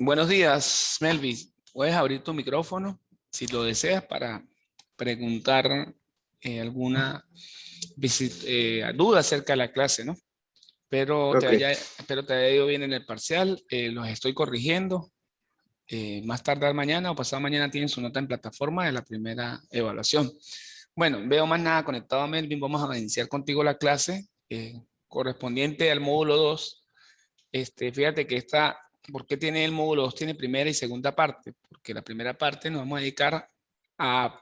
Buenos días, Melvis. Puedes abrir tu micrófono si lo deseas para preguntar alguna duda acerca de la clase, ¿no? Ok, Espero te haya ido bien en el parcial. Los estoy corrigiendo. Más tardar mañana o pasado mañana tienen su nota en plataforma de la primera evaluación. Bueno, veo más nada conectado a Melvin. Vamos a iniciar contigo la clase correspondiente al módulo 2. Fíjate que ¿por qué tiene el módulo 2? Tiene primera y segunda parte, porque la primera parte nos vamos a dedicar a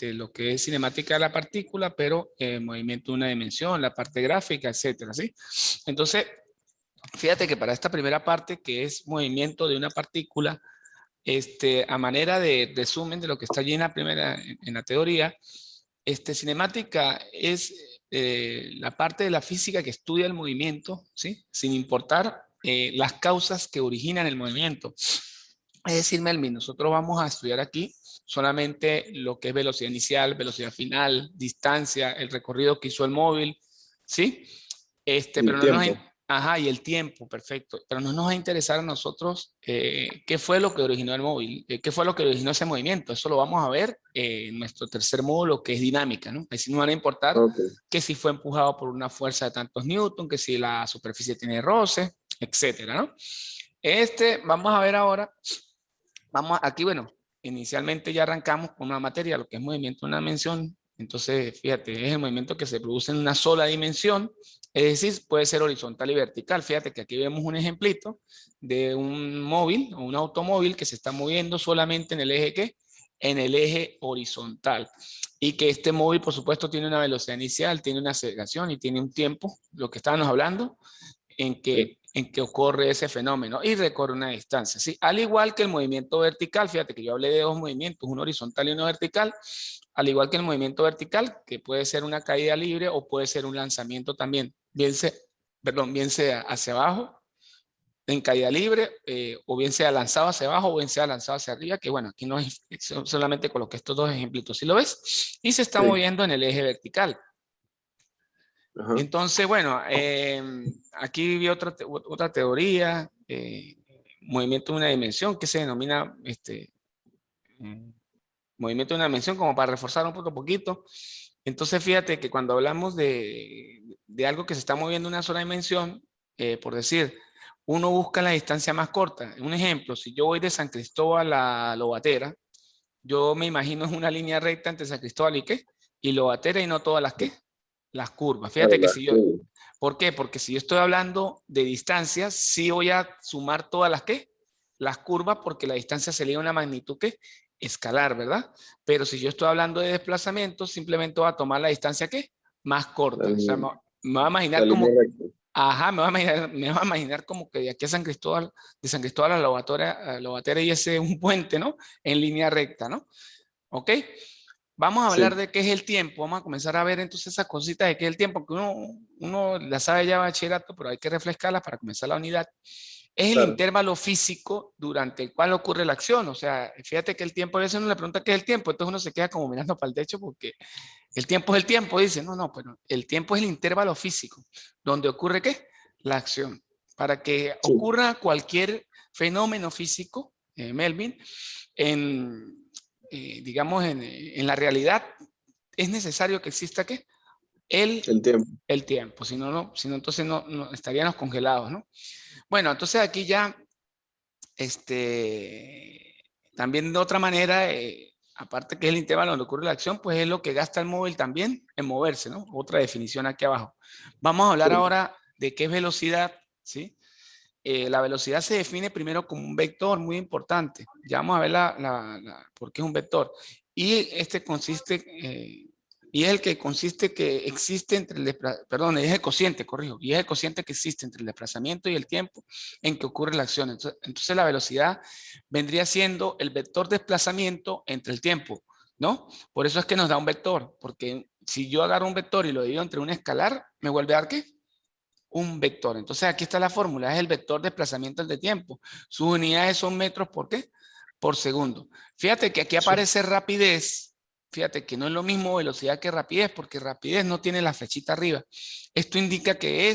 lo que es cinemática de la partícula, pero movimiento de una dimensión, la parte gráfica, etcétera, ¿sí? Entonces, fíjate que para esta primera parte, que es movimiento de una partícula, a manera de resumen de lo que está allí en la primera, en la teoría, cinemática es la parte de la física que estudia el movimiento, ¿sí? Sin importar las causas que originan el movimiento. Es decir, Melvin, nosotros vamos a estudiar aquí solamente lo que es velocidad inicial, velocidad final, distancia, el recorrido que hizo el móvil, ¿sí? Pero el no nos, tiempo. ajá, y el tiempo, perfecto. Pero no nos va a interesar a nosotros qué fue lo que originó el móvil, qué fue lo que originó ese movimiento. Eso lo vamos a ver en nuestro tercer módulo, que es dinámica, ¿no? Así nos van a importar Ok, que si fue empujado por una fuerza de tantos newton, que si la superficie tiene roce, etcétera, ¿no? Vamos a ver ahora, aquí, bueno, inicialmente ya arrancamos con una materia, lo que es movimiento en una dimensión. Entonces, fíjate, es el movimiento que se produce en una sola dimensión, es decir, puede ser horizontal y vertical. Fíjate que aquí vemos un ejemplito de un móvil o un automóvil que se está moviendo solamente en el eje ¿qué? En el eje horizontal. Y que este móvil, por supuesto, tiene una velocidad inicial, tiene una aceleración y tiene un tiempo, lo que estábamos hablando, sí, en que ocurre ese fenómeno y recorre una distancia, ¿sí? Al igual que el movimiento vertical, fíjate que yo hablé de dos movimientos, uno horizontal y uno vertical, al igual que el movimiento vertical, que puede ser una caída libre o puede ser un lanzamiento también, bien sea hacia abajo, en caída libre, o bien sea lanzado hacia abajo o bien sea lanzado hacia arriba, que bueno, aquí no es, solamente coloqué estos dos ejemplitos, ¿sí lo ves? Y se está sí, moviendo en el eje vertical. ajá, Entonces, bueno, aquí vi otra teoría, movimiento de una dimensión, que se denomina mm, movimiento de una dimensión, como para reforzar un poquito. Entonces, fíjate que cuando hablamos de algo que se está moviendo en una sola dimensión, por decir, uno busca la distancia más corta. Un ejemplo, si yo voy de San Cristóbal a Lobatera, yo me imagino es una línea recta entre San Cristóbal y qué, y Lobatera, y no todas las qué, las curvas. para Fíjate que las si yo, curvas. ¿por qué? Porque si yo estoy hablando de distancias, sí voy a sumar todas las ¿qué? Las curvas, porque la distancia sería una magnitud ¿qué? Escalar, ¿verdad? Pero si yo estoy hablando de desplazamiento, simplemente voy a tomar la distancia ¿qué? Más La corta. O sea, línea, me voy a la imaginar línea como, recta. ajá, me voy a imaginar como que de aquí a San Cristóbal, de San Cristóbal a Lobatera y ese un puente, ¿no? En línea recta, ¿no? ¿Ok? Vamos a hablar Sí, de qué es el tiempo. Vamos a comenzar a ver entonces esas cositas de qué es el tiempo, que uno la sabe ya bachillerato, pero hay que refrescarlas para comenzar la unidad. Es el claro, intervalo físico durante el cual ocurre la acción. O sea, fíjate que el tiempo, a veces uno le pregunta qué es el tiempo, entonces uno se queda como mirando para el techo porque el tiempo es el tiempo, dice. No, no, pero el tiempo es el intervalo físico, donde ocurre qué? La acción. Para que sí, ocurra cualquier fenómeno físico, Melvin, digamos, en la realidad, es necesario que exista ¿qué? El, el tiempo. el tiempo, si no entonces no estaríamos congelados, ¿no? Bueno, entonces aquí ya, también de otra manera, aparte que es el intervalo donde ocurre la acción, pues es lo que gasta el móvil también en moverse, ¿no? Otra definición aquí abajo. Vamos a hablar Sí, ahora de qué es velocidad, ¿sí? La velocidad se define primero como un vector muy importante. Ya vamos a ver por qué es un vector. Y consiste, y es el que consiste que existe entre perdón, es el cociente, corrijo, y es el cociente que existe entre el desplazamiento y el tiempo en que ocurre la acción. Entonces la velocidad vendría siendo el vector desplazamiento entre el tiempo, ¿no? Por eso es que nos da un vector, porque si yo agarro un vector y lo divido entre un escalar, me vuelve a dar ¿qué? Un vector. Entonces aquí está la fórmula, es el vector de desplazamiento de tiempo. Sus unidades son metros por qué? Por segundo. Fíjate que aquí sí, aparece rapidez. Fíjate que no es lo mismo velocidad que rapidez, porque rapidez no tiene la flechita arriba. Esto indica que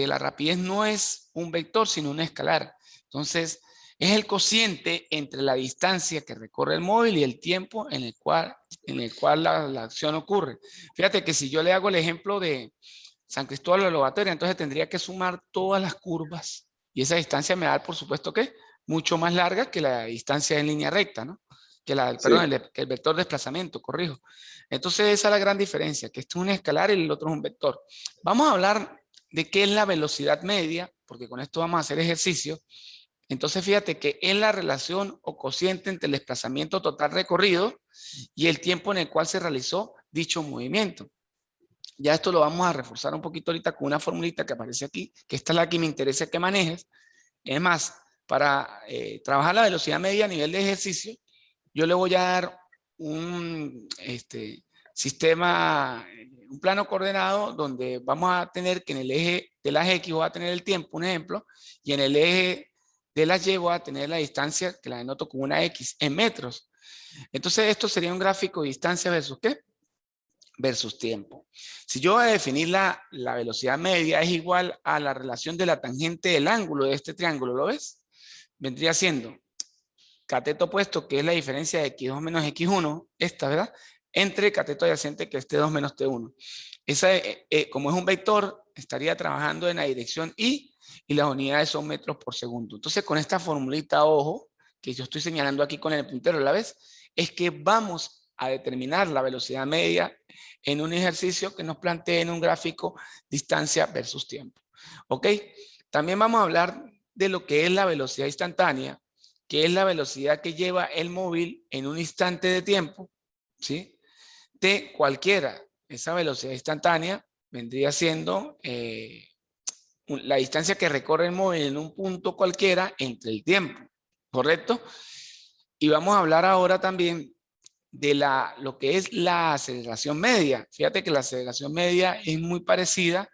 la rapidez no es un vector, sino un escalar. Entonces, Es el cociente entre la distancia que recorre el móvil y el tiempo en el cual la acción ocurre. Fíjate que si yo le hago el ejemplo de San Cristóbal de Lobatera, entonces tendría que sumar todas las curvas y esa distancia me da, por supuesto, que mucho más larga que la distancia en línea recta, ¿no? Perdón, que el vector de desplazamiento, corrijo. Entonces esa es la gran diferencia, que este es un escalar y el otro es un vector. Vamos a hablar de qué es la velocidad media, porque con esto vamos a hacer ejercicio. Entonces fíjate que es la relación o cociente entre el desplazamiento total recorrido y el tiempo en el cual se realizó dicho movimiento. Ya esto lo vamos a reforzar un poquito ahorita con una formulita que aparece aquí, que esta es la que me interesa que manejes. Es más, para trabajar la velocidad media a nivel de ejercicio, yo le voy a dar un sistema, un plano coordenado donde vamos a tener que en el eje de las X voy a tener el tiempo, un ejemplo, y en el eje de las Y voy a tener la distancia, que la denoto con una X, en metros. Entonces esto sería un gráfico de distancia versus ¿qué? Versus tiempo. Si yo voy a definir la velocidad media, es igual a la relación de la tangente del ángulo de este triángulo, ¿lo ves? Vendría siendo cateto opuesto, que es la diferencia de x2 menos x1, esta, ¿verdad? Entre cateto adyacente, que es t2 menos t1. Esa, como es un vector, estaría trabajando en la dirección y las unidades son metros por segundo. Entonces, con esta formulita, ojo, que yo estoy señalando aquí con el puntero, ¿la ves? Es que vamos a determinar la velocidad media en un ejercicio que nos plantea en un gráfico distancia versus tiempo. ¿Ok? También vamos a hablar de lo que es la velocidad instantánea, que es la velocidad que lleva el móvil en un instante de tiempo, ¿sí? De cualquiera. Esa velocidad instantánea vendría siendo la distancia que recorre el móvil en un punto cualquiera entre el tiempo, ¿correcto? Y vamos a hablar ahora también de lo que es la aceleración media. Fíjate que la aceleración media es muy parecida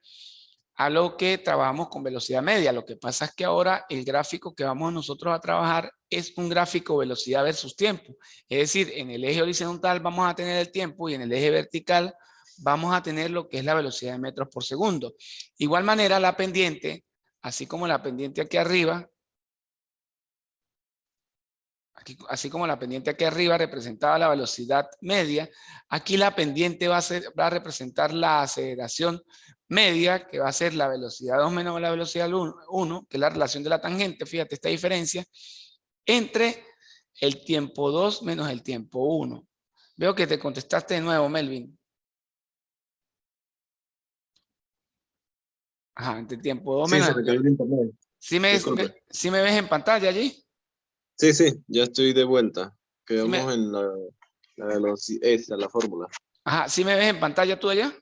a lo que trabajamos con velocidad media. Lo que pasa es que ahora el gráfico que vamos nosotros a trabajar es un gráfico velocidad versus tiempo. Es decir, en el eje horizontal vamos a tener el tiempo y en el eje vertical vamos a tener lo que es la velocidad de metros por segundo. Igual manera la pendiente, así como la pendiente aquí arriba, así como la pendiente aquí arriba representaba la velocidad media, aquí la pendiente va a representar la aceleración media, que va a ser la velocidad 2 menos la velocidad 1, que es la relación de la tangente, fíjate esta diferencia, entre el tiempo 2 menos el tiempo 1. Veo que te contestaste de nuevo, Melvin. Ajá, entre el tiempo 2 Sí, menos se el me cayó tiempo. el internet. Disculpe. ¿Sí me ves en pantalla allí? Sí, sí, ya estoy de vuelta. ¿Sí Quedamos en la velocidad, esa, la fórmula. Ajá, ¿sí me ves en pantalla tú allá,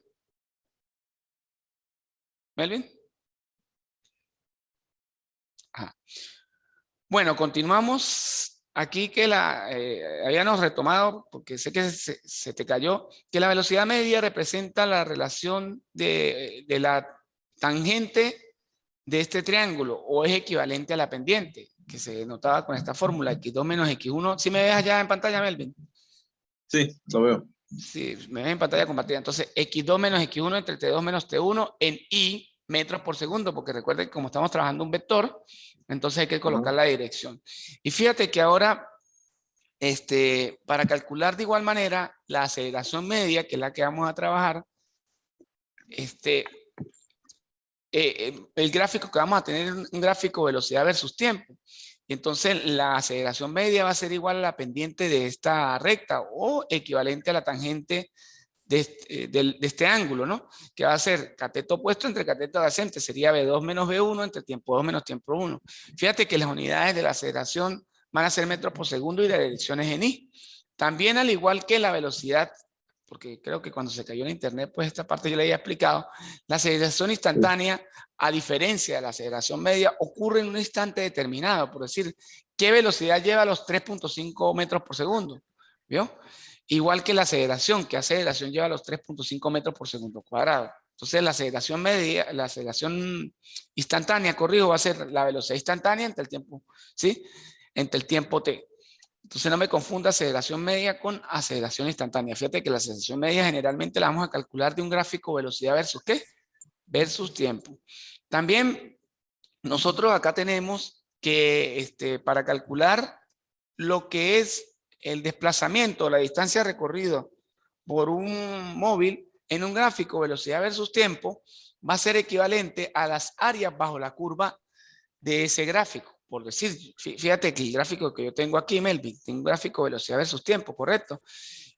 Melvin? Ajá. Bueno, continuamos aquí que habíamos retomado, porque sé que se te cayó, que la velocidad media representa la relación de la tangente de este triángulo, o es equivalente a la pendiente, que se denotaba con esta fórmula, x2 menos x1. ¿Sí me ves allá en pantalla, Melvin? Sí, lo veo. Sí, me ves en pantalla compartida. Entonces, x2 menos x1 entre t2 menos t1 en i metros por segundo, porque recuerden que como estamos trabajando un vector, entonces hay que colocar la dirección. Y fíjate que ahora, para calcular de igual manera la aceleración media, que es la que vamos a trabajar, el gráfico que vamos a tener es un gráfico velocidad versus tiempo. Y entonces la aceleración media va a ser igual a la pendiente de esta recta o equivalente a la tangente de este ángulo, ¿no? Que va a ser cateto opuesto entre cateto adyacente, sería B2 menos B1 entre tiempo 2 menos tiempo 1. Fíjate que las unidades de la aceleración van a ser metros por segundo y la dirección es en I. También al igual que la velocidad, porque creo que cuando se cayó en internet, pues esta parte yo le había explicado, la aceleración instantánea, a diferencia de la aceleración media, ocurre en un instante determinado, por decir, ¿qué velocidad lleva a los 3.5 metros por segundo? ¿Vio? Igual que la aceleración, ¿qué aceleración lleva a los 3.5 metros por segundo cuadrado? Entonces la aceleración media, la aceleración instantánea, corrijo, va a ser la velocidad instantánea entre el tiempo, ¿sí? Entre el tiempo t. Entonces no me confunda aceleración media con aceleración instantánea. Fíjate que la aceleración media generalmente la vamos a calcular de un gráfico velocidad versus ¿qué? Versus tiempo. También nosotros acá tenemos que para calcular lo que es el desplazamiento, la distancia recorrida por un móvil en un gráfico velocidad versus tiempo va a ser equivalente a las áreas bajo la curva de ese gráfico. Por decir, fíjate que el gráfico que yo tengo aquí, Melvin, tengo un gráfico velocidad versus tiempo, ¿correcto?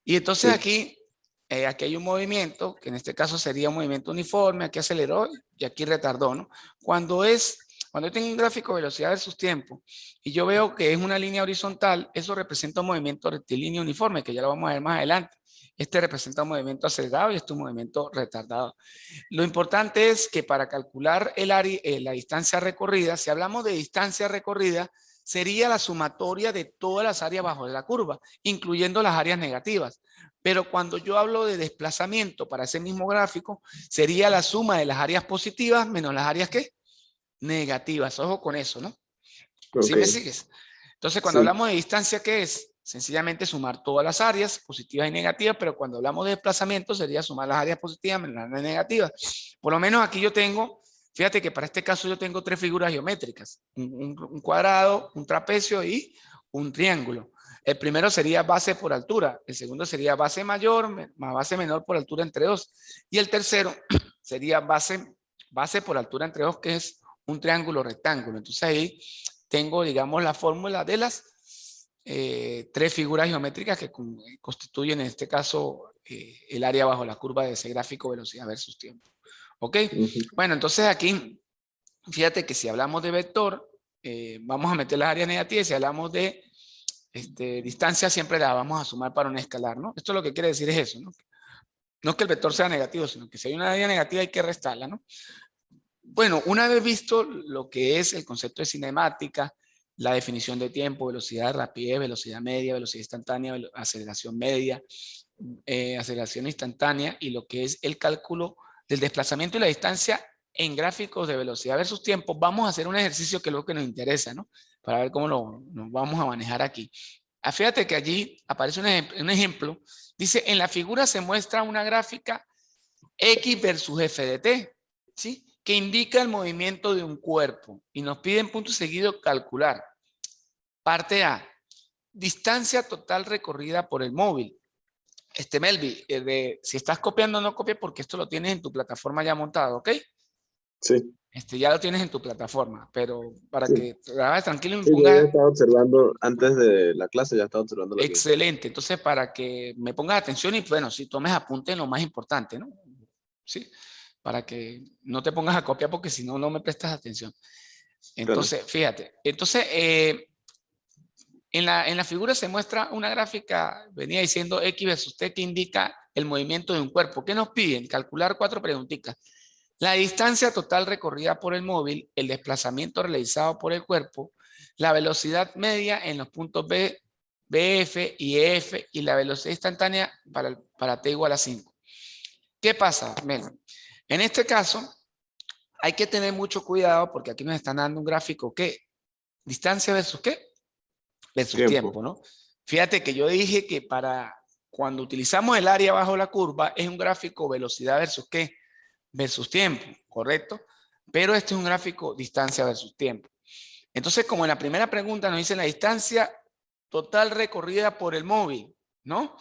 Y entonces aquí hay un movimiento, que en este caso sería un movimiento uniforme, aquí aceleró y aquí retardó, ¿no? Cuando yo tengo un gráfico de velocidad versus tiempo y yo veo que es una línea horizontal, eso representa un movimiento rectilíneo uniforme, que ya lo vamos a ver más adelante. Este representa un movimiento acelerado y este un movimiento retardado. Lo importante es que para calcular la distancia recorrida, si hablamos de distancia recorrida, sería la sumatoria de todas las áreas bajo de la curva, incluyendo las áreas negativas. Pero cuando yo hablo de desplazamiento para ese mismo gráfico, sería la suma de las áreas positivas menos las áreas ¿qué? Negativas. Ojo con eso, ¿no? ¿Sí me sigues? Entonces, cuando hablamos de distancia, ¿qué es? Sencillamente sumar todas las áreas positivas y negativas, pero cuando hablamos de desplazamiento sería sumar las áreas positivas menos las áreas negativas. Por lo menos aquí yo tengo, fíjate que para este caso yo tengo 3 figuras geométricas, un cuadrado, un trapecio y un triángulo. El primero sería base por altura, el segundo sería base mayor más base menor por altura entre 2, y el tercero sería base por altura entre 2, que es un triángulo rectángulo. Entonces ahí tengo, digamos, la fórmula de las 3 figuras geométricas que constituyen en este caso el área bajo la curva de ese gráfico velocidad versus tiempo. ¿Ok? Bueno, entonces aquí, fíjate que si hablamos de vector, vamos a meter las áreas negativas, y si hablamos de distancia, siempre la vamos a sumar para un escalar, ¿no? Esto lo que quiere decir es eso, ¿no? No es que el vector sea negativo, sino que si hay una área negativa hay que restarla, ¿no? Bueno, una vez visto lo que es el concepto de cinemática, la definición de tiempo, velocidad, rapidez, velocidad media, velocidad instantánea, aceleración media, aceleración instantánea, y lo que es el cálculo del desplazamiento y la distancia en gráficos de velocidad versus tiempo, vamos a hacer un ejercicio que es lo que nos interesa, ¿no? Para ver cómo nos vamos a manejar aquí. Fíjate que allí aparece un ejemplo. Dice, en la figura se muestra una gráfica X versus F de T, ¿sí? Que indica el movimiento de un cuerpo y nos piden punto seguido calcular. Parte A, distancia total recorrida por el móvil. Melvi, si estás copiando, no copies porque esto lo tienes en tu plataforma ya montado, ¿ok? Sí. Ya lo tienes en tu plataforma, pero para que te hagas tranquilo y Sí, yo pongas... ya estaba observando, antes de la clase ya estaba observando la clase. Excelente, entonces para que me pongas atención y bueno, si tomes apunte en lo más importante, ¿no? Sí, para que no te pongas a copiar porque si no, no me prestas atención. Entonces, claro. Fíjate, entonces en la figura se muestra una gráfica, venía diciendo X versus T, que indica el movimiento de un cuerpo. ¿Qué nos piden? Calcular 4 preguntitas. La distancia total recorrida por el móvil, el desplazamiento realizado por el cuerpo, la velocidad media en los puntos B, BF y EF y la velocidad instantánea para T igual a 5. ¿Qué pasa, Mel? En este caso, hay que tener mucho cuidado porque aquí nos están dando un gráfico que distancia versus ¿qué? Versus tiempo, ¿no? Fíjate que yo dije que para cuando utilizamos el área bajo la curva es un gráfico velocidad versus ¿qué? Versus tiempo, ¿correcto? Pero este es un gráfico distancia versus tiempo. Entonces, como en la primera pregunta nos dice la distancia total recorrida por el móvil, ¿no?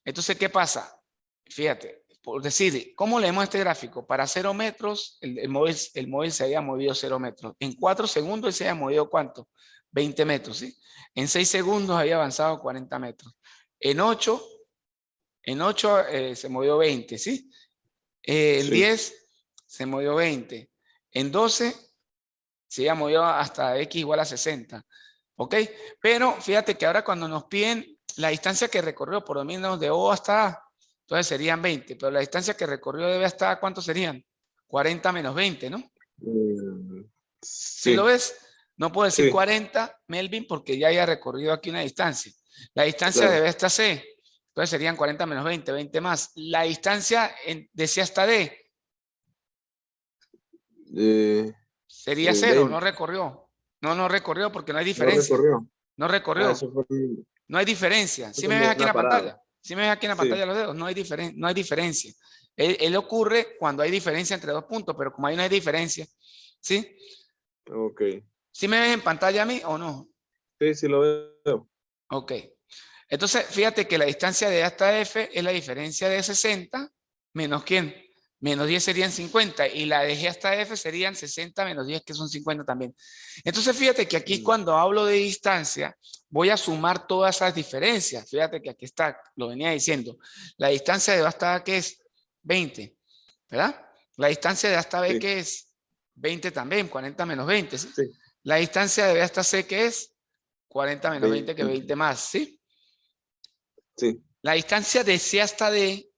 Entonces, ¿qué pasa? Fíjate, por decir, ¿cómo leemos este gráfico? Para 0 metros, el móvil se había movido 0 metros. En 4 segundos él se había movido ¿cuánto? 20 metros, ¿sí? En 6 segundos había avanzado 40 metros. En 8 se movió 20, ¿sí? En 10 se movió 20. En 12 se ya movió hasta X igual a 60. ¿Ok? Pero fíjate que ahora cuando nos piden la distancia que recorrió, por lo menos de O hasta A, entonces serían 20. Pero la distancia que recorrió de B hasta A, ¿cuántos serían? 40 menos 20, ¿no? Sí. ¿Sí lo ves? No puedo decir 40, Melvin, porque ya haya recorrido aquí una distancia. La distancia de B hasta C, entonces serían 40 menos 20, 20 más. La distancia de C hasta D sería 0, 20. No recorrió. No recorrió porque no hay diferencia. No recorrió. No hay diferencia. ¿Sí me ves aquí en la pantalla? ¿Sí me ves aquí en la pantalla los dedos? No hay diferencia. Él ocurre cuando hay diferencia entre 2 puntos, pero como ahí no hay diferencia, ¿sí? Ok. ¿Sí me ves en pantalla a mí o no? Sí, sí lo veo. Ok. Entonces, fíjate que la distancia de A hasta F es la diferencia de 60 menos ¿quién? Menos 10 serían 50 y la de G hasta F serían 60 menos 10 que son 50 también. Entonces, fíjate que aquí cuando hablo de distancia voy a sumar todas esas diferencias. Fíjate que aquí está, lo venía diciendo. La distancia de A hasta A que es 20, ¿verdad? La distancia de A hasta B Sí, que es 20 también, 40 menos 20, ¿sí? sí. La distancia de B hasta C que es 40 menos 20 que 20. 20 más, ¿sí? Sí, La distancia de C hasta D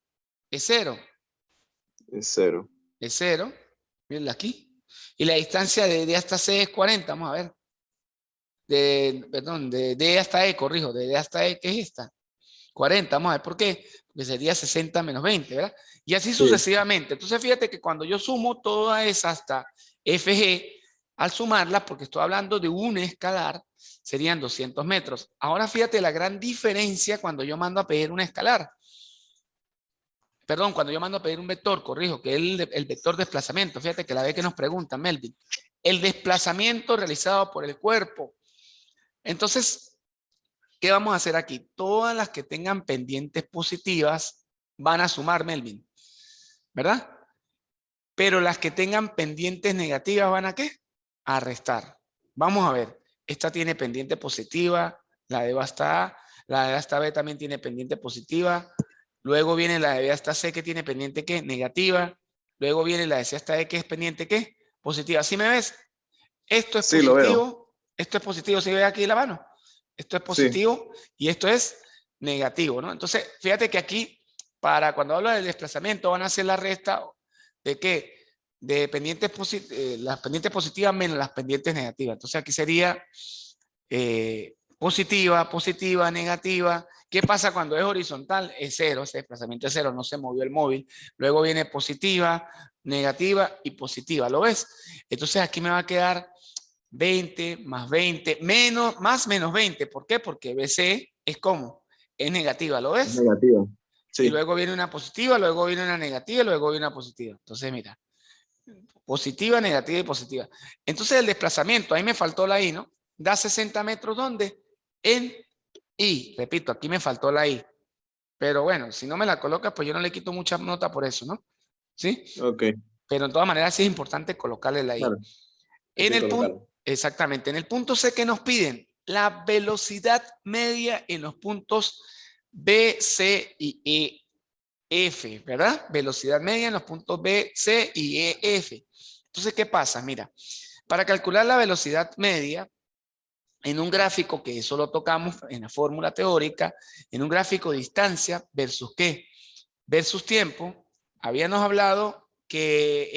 es 0. es 0. Es 0. Mirenla aquí. Y la distancia de D hasta C es 40. Vamos a ver. Perdón, de D hasta E, corrijo. De D hasta E, ¿qué es esta? 40. Vamos a ver por qué. Porque sería 60 menos 20, ¿verdad? Y así Sí, sucesivamente. Entonces, fíjate que cuando yo sumo toda esa hasta FG, al sumarlas, porque estoy hablando de un escalar, serían 200 metros. Ahora fíjate la gran diferencia cuando yo mando a pedir un escalar. Perdón, cuando yo mando a pedir un vector, corrijo, que es el vector desplazamiento. Fíjate que la vez que nos pregunta, Melvin, el desplazamiento realizado por el cuerpo. Entonces, ¿qué vamos a hacer aquí? Todas las que tengan pendientes positivas van a sumar, Melvin, ¿verdad? Pero las que tengan pendientes negativas van a ¿qué? A restar. Vamos a ver, esta tiene pendiente positiva, la de B hasta A, la de A hasta B también tiene pendiente positiva. Luego viene la de B hasta C que tiene pendiente ¿qué? Negativa. Luego viene la de C hasta E que es pendiente ¿qué? Positiva. ¿Sí me ves? Esto es sí lo veo. positivo, ¿se ve aquí la mano? Esto es Sí, positivo y esto es negativo, ¿no? Entonces, fíjate que aquí, para cuando hablo del desplazamiento, van a hacer la resta de ¿qué? De pendientes las pendientes positivas menos las pendientes negativas. Entonces, aquí sería positiva, positiva, negativa. ¿Qué pasa cuando es horizontal? Es cero, ese desplazamiento es cero, no se movió el móvil. Luego viene positiva, negativa y positiva, ¿lo ves? Entonces aquí me va a quedar 20 más 20, menos, más menos 20. ¿Por qué? Porque BC es como, es negativa, ¿lo es ves? negativo. Y Sí, luego viene una positiva, luego viene una negativa, luego viene una positiva. Entonces, mira, positiva, negativa y positiva. Entonces el desplazamiento, ahí me faltó la I, ¿no? Da 60 metros, ¿dónde? En I. Repito, aquí me faltó la I. Pero bueno, si no me la colocas, pues yo no le quito mucha nota por eso, ¿no? ¿Sí? ok, Pero en todas maneras sí es importante colocarle la I. claro, hay En que el punto, colocarlo. exactamente, en el punto C que nos piden, la velocidad media en los puntos B, C y E, F, ¿verdad? Velocidad media en los puntos B, C y E, F. Entonces, ¿qué pasa? Mira, para calcular la velocidad media, en un gráfico que eso lo tocamos en la fórmula teórica, en un gráfico de distancia versus ¿qué? Versus tiempo, habíamos hablado que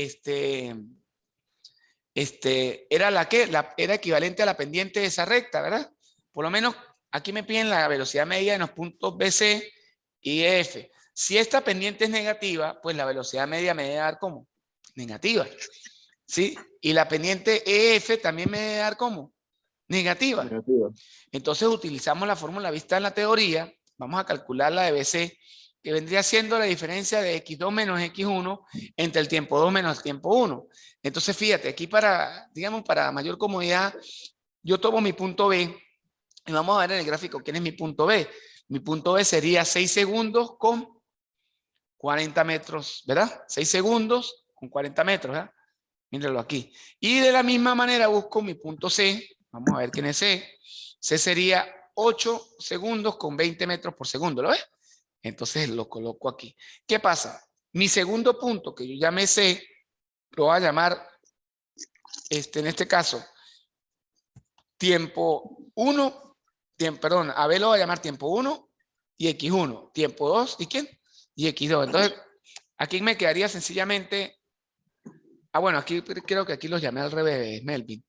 era la que era equivalente a la pendiente de esa recta, ¿verdad? Por lo menos aquí me piden la velocidad media en los puntos BC y F. Si esta pendiente es negativa, pues la velocidad media me debe dar como negativa, ¿sí? Y la pendiente EF también me debe dar como negativa. Negativo. Entonces utilizamos la fórmula vista en la teoría, vamos a calcular la de BC, que vendría siendo la diferencia de x2 menos x1 entre el tiempo 2 menos el tiempo 1. Entonces fíjate, aquí para, digamos, para mayor comodidad, yo tomo mi punto B y vamos a ver en el gráfico quién es mi punto B. Mi punto B sería 6 segundos con 40 metros, ¿verdad? 6 segundos con 40 metros, ¿verdad? Míralo aquí. Y de la misma manera busco mi punto C. Vamos a ver quién es C. C sería 8 segundos con 20 metros por segundo. ¿Lo ves? Entonces lo coloco aquí. ¿Qué pasa? Mi segundo punto, que yo llamé C, lo voy a llamar, en este caso, tiempo 1, perdón, a B lo voy a llamar tiempo 1 y X1. Tiempo 2, ¿y quién? Y X2. Entonces, aquí me quedaría sencillamente. Bueno, aquí creo que aquí los llamé al revés, Melvin.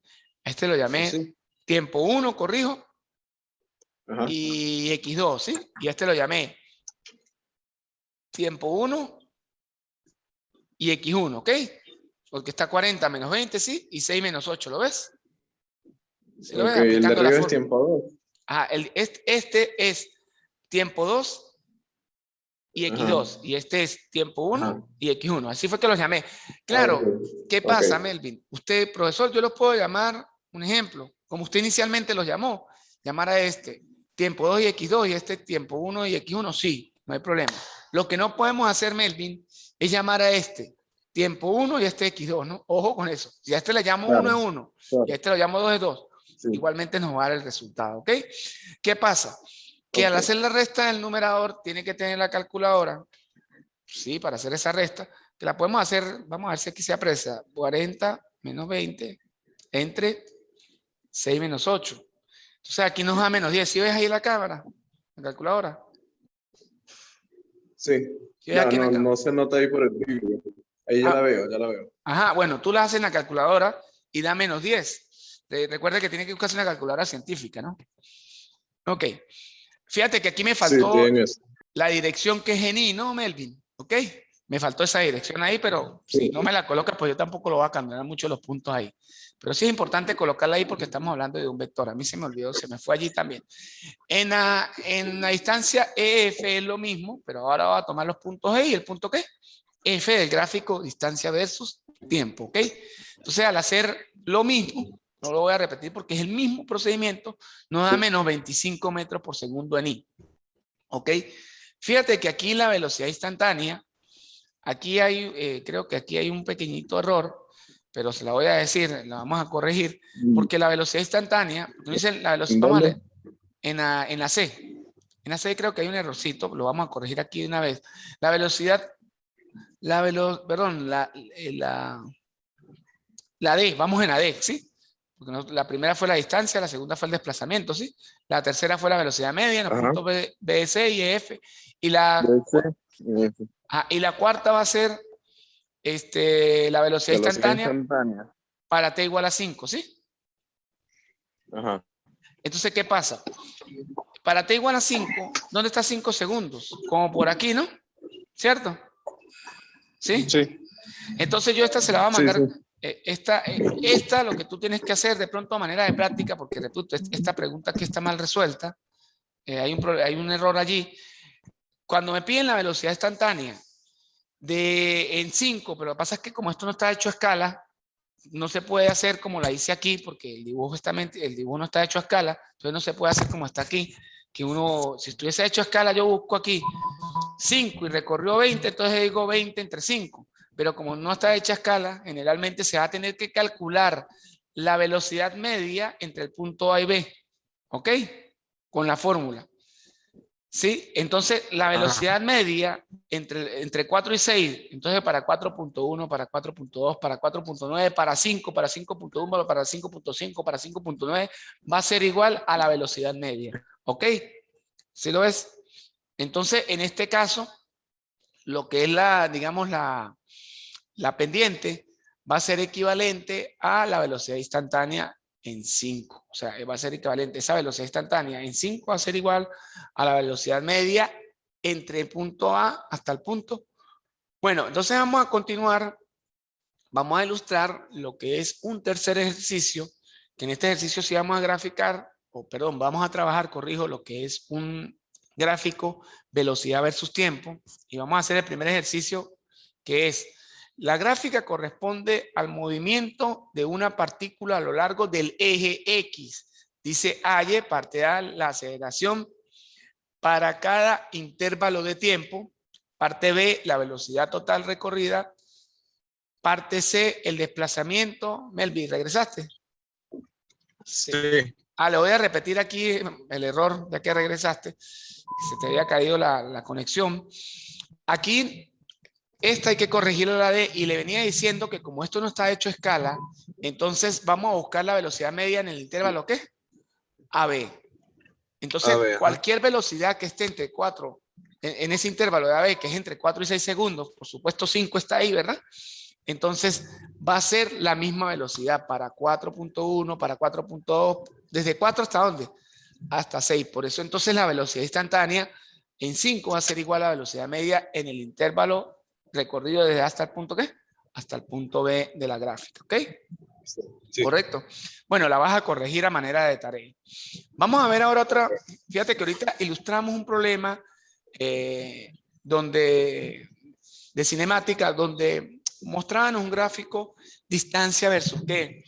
A este lo llamé Sí, tiempo 1, corrijo, ajá, y X2, ¿sí? Y a este lo llamé tiempo 1 y X1, ¿ok? Porque está 40 menos 20, ¿sí? Y 6 menos 8, ¿lo ves? ¿Sí lo ves? ok, el de Aplicando la arriba es fórmula. tiempo 2. Ajá, este es tiempo 2 y Ajá, X2. Y este es tiempo ajá, 1 y X1. Así fue que los llamé. ok, Claro, ¿qué ok. pasa, Melvin? Usted, profesor, yo los puedo llamar un ejemplo, como usted inicialmente los llamó, llamar a este tiempo 2 y x2 y este tiempo 1 y x1, sí, no hay problema. Lo que no podemos hacer, Melvin, es llamar a este tiempo 1 y este x2, ¿no? Ojo con eso. Si a este le llamo 1 Claro, es 1 claro. y a este lo llamo 2 es 2, Sí, igualmente nos va a dar el resultado, ¿ok? ¿Qué pasa? Que al ok. hacer la resta del numerador, tiene que tener la calculadora, sí, para hacer esa resta, que la podemos hacer, vamos a ver si aquí se aprecia, 40 menos 20 entre 6 menos 8. Entonces aquí nos da menos 10. ¿Sí ves ahí la cámara? La calculadora. Sí, ¿Sí ves ya aquí en la no, cámara? no se nota ahí por el vídeo. Ahí ya la Ah, veo, ya la veo. ajá, bueno, tú la haces en la calculadora y da menos 10. Recuerda que tiene que buscarse una calculadora científica, ¿no? Ok. Fíjate que aquí me Sí, estoy faltó en eso. la dirección que es GENI, ¿no, Melvin? ¿Ok? Me faltó esa dirección ahí, pero Sí, si no me la colocas, pues yo tampoco lo voy a cambiar mucho los puntos ahí. Pero sí es importante colocarla ahí porque estamos hablando de un vector. A mí se me olvidó, se me fue allí también. En la distancia EF es lo mismo, pero ahora voy a tomar los puntos E y el punto ¿qué? F del gráfico distancia versus tiempo, ¿ok? Entonces al hacer lo mismo, no lo voy a repetir porque es el mismo procedimiento, nos da menos 25 metros por segundo en I, ¿ok? Fíjate que aquí la velocidad instantánea, aquí hay, creo que aquí hay un pequeñito error, pero se la voy a decir, la vamos a corregir, porque la velocidad instantánea, no dice la velocidad, ¿en vamos a dónde? leer, en la C. En la C creo que hay un errorcito, lo vamos a corregir aquí de una vez. La velocidad, perdón, la D, vamos en la D, ¿sí? Porque la primera fue la distancia, la segunda fue el desplazamiento, ¿sí? La tercera fue la velocidad media en los Ajá. puntos B, C y F. Y la, DC, F. y la cuarta va a ser la velocidad Velocidad instantánea instantánea. para T igual a 5, ¿sí? Ajá. Entonces, ¿qué pasa? Para T igual a 5, ¿dónde está 5 segundos? Como por aquí, ¿no? ¿Cierto? ¿Sí? Sí, Entonces yo esta se la voy a sí, mandar, sí. esta lo que tú tienes que hacer de pronto a manera de práctica, porque repito, esta pregunta que está mal resuelta, hay un error allí. Cuando me piden la velocidad instantánea en 5, pero lo que pasa es que como esto no está hecho a escala, no se puede hacer como la hice aquí, porque el dibujo no está hecho a escala, entonces no se puede hacer como está aquí, que uno, si estuviese hecho a escala, yo busco aquí 5 y recorrió 20, entonces digo 20 entre 5. Pero como no está hecha a escala, generalmente se va a tener que calcular la velocidad media entre el punto A y B. ¿Ok? Con la fórmula. ¿Sí? Entonces, la Ajá. velocidad media entre 4 y 6, entonces para 4.1, para 4.2, para 4.9, para 5, para 5.1, para 5.5, para 5.9, va a ser igual a la velocidad media. ¿Ok? ¿Sí lo ves? Entonces, en este caso, lo que es digamos, la pendiente va a ser equivalente a la velocidad instantánea en 5. O sea, va a ser equivalente, esa velocidad instantánea en 5 va a ser igual a la velocidad media entre el punto A hasta el punto. Bueno, entonces vamos a continuar, vamos a ilustrar lo que es un tercer ejercicio, que en este ejercicio sí vamos a graficar, o perdón, vamos a trabajar, corrijo, lo que es un gráfico velocidad versus tiempo, y vamos a hacer el primer ejercicio, que es la gráfica corresponde al movimiento de una partícula a lo largo del eje X. Dice halle, parte A, la aceleración para cada intervalo de tiempo. Parte B, la velocidad total recorrida. Parte C, el desplazamiento. Melvin, ¿regresaste? Sí. Sí. Le voy a repetir aquí el error, ya que regresaste. Se te había caído la conexión. Aquí esta hay que corregirle la D y le venía diciendo que como esto no está hecho a escala, entonces vamos a buscar la velocidad media en el intervalo ¿qué? AB. A Entonces, ver, ajá. cualquier velocidad que esté entre 4, en ese intervalo de AB, que es entre 4 y 6 segundos, por supuesto 5 está ahí, ¿verdad? Entonces, va a ser la misma velocidad para 4.1, para 4.2, ¿desde 4 hasta dónde? Hasta 6. Por eso entonces la velocidad instantánea en 5 va a ser igual a la velocidad media en el intervalo recorrido desde hasta el punto ¿qué? Hasta el punto B de la gráfica, ¿ok? Sí. Correcto. Bueno, la vas a corregir a manera de tarea. Vamos a ver ahora otra. Fíjate que ahorita ilustramos un problema de cinemática donde mostraban un gráfico distancia versus qué.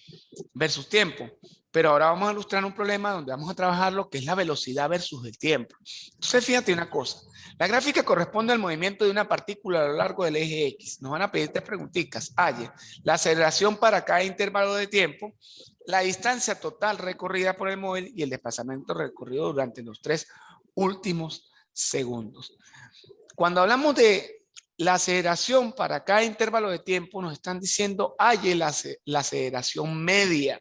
versus tiempo. Pero ahora vamos a ilustrar un problema donde vamos a trabajar lo que es la velocidad versus el tiempo. Entonces, fíjate una cosa. La gráfica corresponde al movimiento de una partícula a lo largo del eje X. Nos van a pedir tres preguntitas. Halle la aceleración para cada intervalo de tiempo, la distancia total recorrida por el móvil y el desplazamiento recorrido durante los 3 últimos segundos. Cuando hablamos de la aceleración para cada intervalo de tiempo, nos están diciendo halle la aceleración media.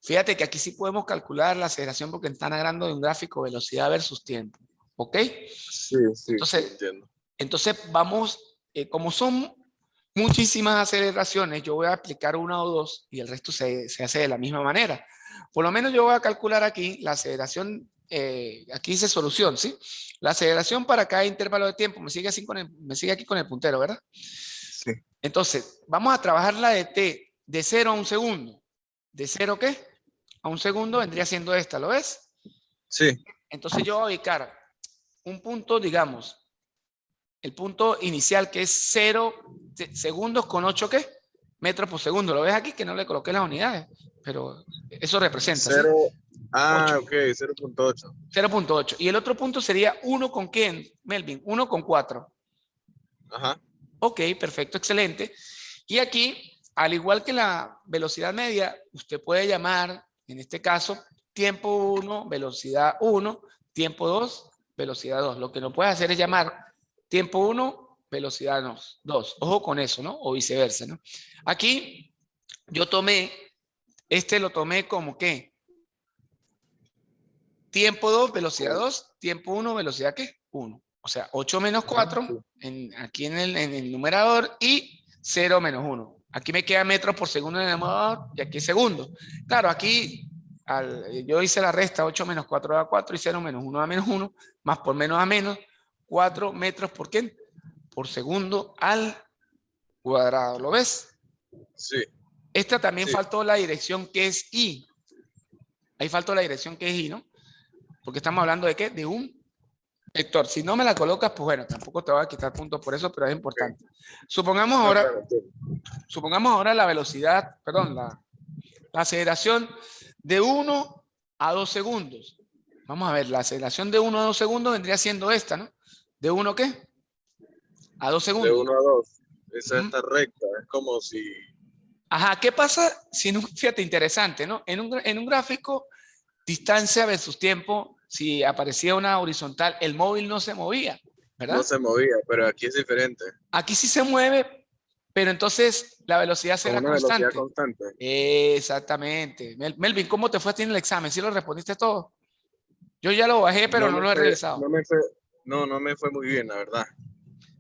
Fíjate que aquí sí podemos calcular la aceleración porque están hablando de un gráfico velocidad versus tiempo. ¿Ok? Sí, Entonces, entiendo. Entonces vamos, como son muchísimas aceleraciones, yo voy a explicar una o dos y el resto se hace de la misma manera. Por lo menos yo voy a calcular aquí la aceleración, aquí dice solución, ¿sí? La aceleración para cada intervalo de tiempo, me sigue aquí con el puntero, ¿verdad? Sí. Entonces, vamos a trabajar la de t de 0 a 1 segundo. ¿De 0 qué? A 1 segundo vendría siendo esta, ¿lo ves? Sí. Entonces yo voy a ubicar un punto, digamos, el punto inicial que es 0 segundos con 8 ¿qué? Metros por segundo. ¿Lo ves aquí? Que no le coloqué las unidades, pero eso representa, 0. ¿sí? Ah, 8. ok, 0.8. 0.8. Y el otro punto sería 1 con quién, Melvin? 1 con 4. Ajá. Ok, perfecto, excelente. Y aquí, al igual que la velocidad media, usted puede llamar, en este caso, tiempo 1, velocidad 1, tiempo 2, velocidad 2. Lo que no puede hacer es llamar tiempo 1, velocidad 2. Ojo con eso, ¿no? O viceversa, ¿no? Aquí yo tomé, lo tomé como ¿qué? Tiempo 2, velocidad 2, tiempo 1, velocidad ¿qué? 1. O sea, 8 menos 4 aquí en el numerador y 0 menos 1. Aquí me queda metros por segundo en el numerador y aquí segundo. Claro, aquí yo hice la resta, 8 menos 4 da 4 y 0 menos 1 da menos 1, más por menos a menos, 4 metros por ¿qué? Por segundo al cuadrado. ¿Lo ves? Sí. Esta también Sí. faltó la dirección que es I. Ahí faltó la dirección que es I, ¿no? Porque estamos hablando de ¿qué? De un vector. Si no me la colocas, pues bueno, tampoco te voy a quitar puntos por eso, pero es importante. Supongamos No, ahora, claro, sí. supongamos ahora la velocidad, perdón, la aceleración de 1 a 2 segundos. Vamos a ver, la aceleración de 1 a 2 segundos vendría siendo esta, ¿no? ¿De 1 qué? A 2 De segundos. 1 a 2. Esa está recta. Es como si... Ajá, ¿qué pasa si no? Fíjate, interesante, ¿no? En un gráfico, distancia versus tiempo, si aparecía una horizontal, el móvil no se movía, ¿verdad? No se movía, pero aquí es diferente. Aquí sí se mueve, pero entonces la velocidad Con será una velocidad constante. constante. Exactamente. Melvin, ¿cómo te fue a ti en el examen? ¿Sí lo respondiste todo? Yo ya lo bajé, pero No no me lo he fue, revisado. no me fue muy bien, la verdad.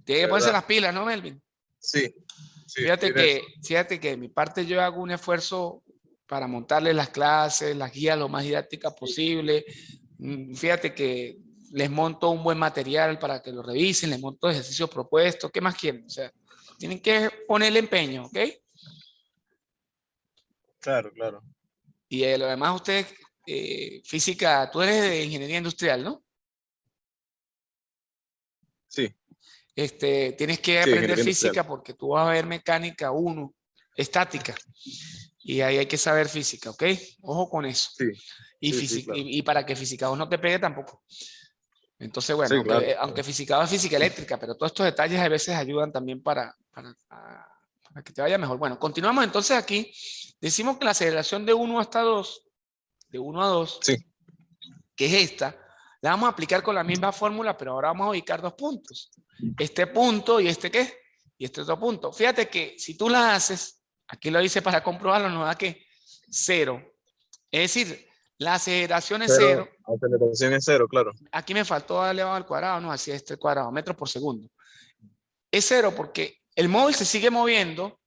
Tiene De que ponerse verdad. las pilas, ¿no, Melvin? Sí, sí, Fíjate tienes eso. que de mi parte yo hago un esfuerzo para montarles las clases, las guías lo más didácticas posible. Fíjate que les monto un buen material para que lo revisen, les monto ejercicios propuestos. ¿Qué más quieren? O sea, tienen que ponerle empeño, ¿ok? Claro, claro. Y lo demás, usted, física, tú eres de ingeniería industrial, ¿no? Sí, Tienes que sí, aprender ingeniería industrial. física porque tú vas a ver mecánica 1, estática. Y ahí hay que saber física, ¿ok? Ojo con eso. Sí, Y, sí, claro. y para que física 2 no te pegue tampoco. Entonces, bueno, Sí, claro. aunque física 2 es física eléctrica, pero todos estos detalles a veces ayudan también para que te vaya mejor. Bueno, continuamos entonces aquí. Decimos que la aceleración de 1 hasta 2, de 1 a 2, Sí, que es esta, la vamos a aplicar con la misma fórmula, pero ahora vamos a ubicar dos puntos. Este punto y este ¿qué? Y este otro punto. Fíjate que si tú la haces, aquí lo hice para comprobarlo, nos da que 0. Es decir, la aceleración es 0. aceleración es 0, claro. Aquí me faltó elevado al cuadrado, no, así es este cuadrado, metros por segundo. Es 0 porque el móvil se sigue moviendo.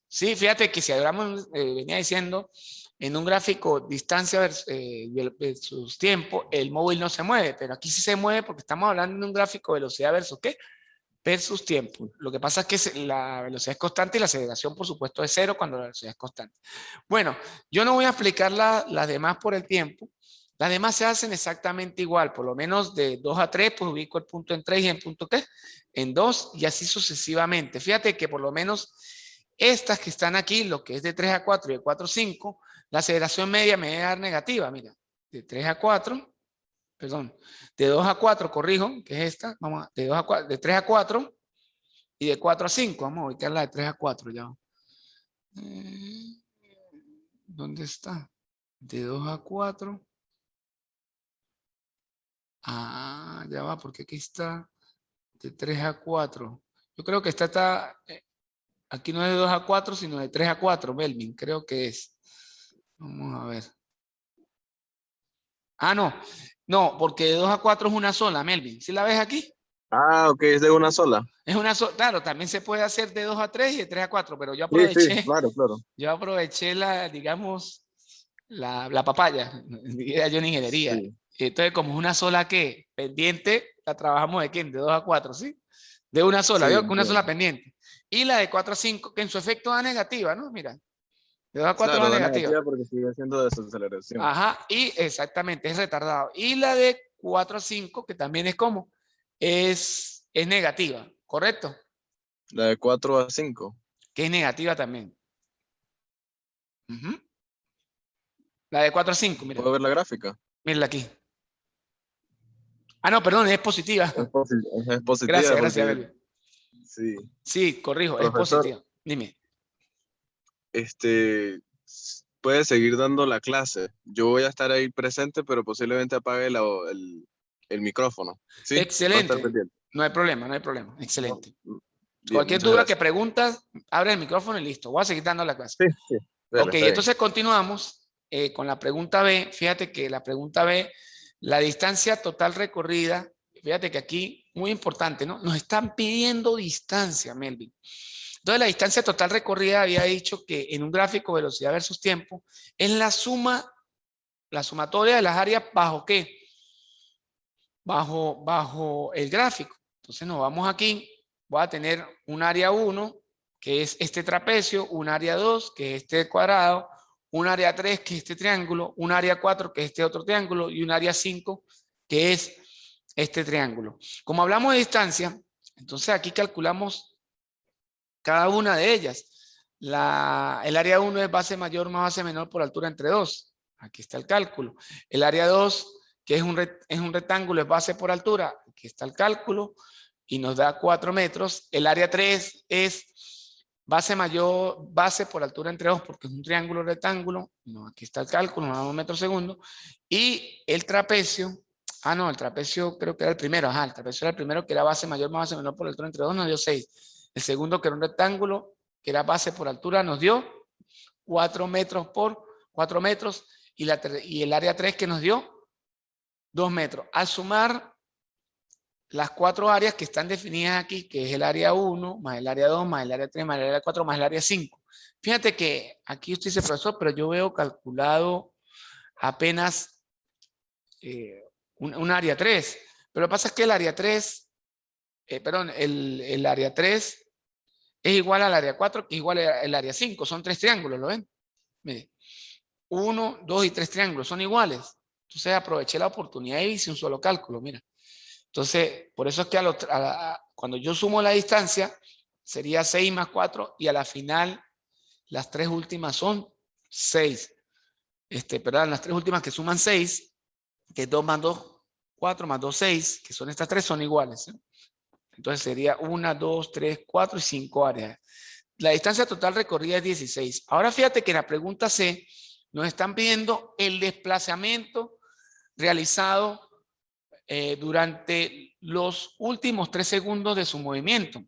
Sí, fíjate que si hablamos, venía diciendo, en un gráfico distancia versus tiempo, el móvil no se mueve, pero aquí sí se mueve porque estamos hablando de un gráfico velocidad versus ¿qué? Versus tiempo. Lo que pasa es que la velocidad es constante y la aceleración, por supuesto, es 0 cuando la velocidad es constante. Bueno, yo no voy a explicar las demás por el tiempo. Las demás se hacen exactamente igual, por lo menos de 2 a 3, pues ubico el punto en 3 y el punto ¿qué? En 2 y así sucesivamente. Fíjate que por lo menos estas que están aquí, lo que es de 3 a 4 y de 4 a 5, La aceleración media me debe dar negativa, mira, de 3 a 4, perdón, de 2 a 4, corrijo, que es esta, vamos a, de 2 a 4, de 3 a 4 y de 4 a 5, vamos a ubicarla de 3 a 4 ya. ¿Dónde está? De 2 a 4. Ah, ya va, porque aquí está de 3 a 4. Yo creo que esta está, aquí no es de 2 a 4, sino de 3 a 4, Melvin, creo que es. Vamos a ver. Ah, no, no, porque de 2 a 4 es una sola, Melvin. ¿Sí la ves aquí? Ah, ok, es de una sola. Es una sola, claro, también se puede hacer de 2 a 3 y de 3 a 4, pero Sí, sí, claro, claro. yo aproveché la, digamos, la papaya, diría yo en ingeniería. Sí, Entonces, como es una sola que pendiente, la trabajamos de quién, de 2 a 4, ¿sí? De una sola, sí, veo que una sola entiendo. pendiente. Y la de 4 a 5, que en su efecto da negativa, ¿no? Mira, de 2 a 4 da Claro, da negativa. negativa porque sigue haciendo desaceleración. Ajá, y exactamente, es retardado. Y la de 4 a 5, que también es como, es negativa, ¿correcto? La de 4 a 5. Que es negativa también. Ujú. La de 4 a 5, mira, ¿Puedo ver la gráfica? mírala aquí. Ah, no, perdón, es positiva. Es positiva Gracias, gracias, porque, Belvin. sí, Sí, corrijo, es profesor, positiva. Dime. puede seguir dando la clase. Yo voy a estar ahí presente, pero posiblemente apague el micrófono. Sí, va a estar Excelente. pendiente. No hay problema, no hay problema. No, Excelente. bien, Cualquier muchas duda que gracias. preguntas, abre el micrófono y listo. Voy a seguir dando la clase. Sí, sí, dale, Ok, está bien. entonces continuamos con la pregunta B. Fíjate que la pregunta B, la distancia total recorrida, fíjate que aquí, muy importante, ¿no? Nos están pidiendo distancia, Melvin. Entonces, la distancia total recorrida había dicho que en un gráfico velocidad versus tiempo es la sumatoria de las áreas bajo ¿qué? Bajo el gráfico. Entonces nos vamos aquí, voy a tener un área 1, que es este trapecio, un área 2, que es este cuadrado, un área 3, que es este triángulo, un área 4, que es este otro triángulo, y un área 5, que es este triángulo. Como hablamos de distancia, entonces aquí calculamos cada una de ellas. El área 1 es base mayor más base menor por altura entre 2. Aquí está el cálculo. El área 2, que es un rectángulo, es base por altura. Aquí está el cálculo y nos da 4 metros. El área 3 es base mayor, base por altura entre 2 porque es un triángulo rectángulo. No, aquí está el cálculo, nos damos metros segundo. Y el trapecio, no, el trapecio creo que era el primero. El trapecio era el primero que era base mayor más base menor por altura entre 2, nos dio 6. El segundo, que era un rectángulo, que era base por altura, nos dio 4 metros por 4 metros. Y el área 3 que nos dio 2 metros. Al sumar las 4 áreas que están definidas aquí, que es el área 1, más el área 2, más el área 3, más el área 4, más el área 5. Fíjate que aquí usted dice, profesor, pero yo veo calculado apenas un área 3. Pero lo que pasa es que el área 3, el área 3 es igual al área 4, que es igual al área 5. Son 3 triángulos, ¿lo ven? Mire, 1, 2 y 3 triángulos son iguales. Entonces aproveché la oportunidad y hice un solo cálculo, mira. Entonces, por eso es que cuando yo sumo la distancia, sería 6 más 4 y a la final las 3 últimas son 6. Perdón, las 3 últimas que suman 6, que es 2 más 2, 4 más 2, 6, que son estas 3, son iguales. Entonces sería 1, 2, 3, 4 y 5 áreas. La distancia total recorrida es 16. Ahora fíjate que en la pregunta C nos están pidiendo el desplazamiento realizado durante los últimos 3 segundos de su movimiento.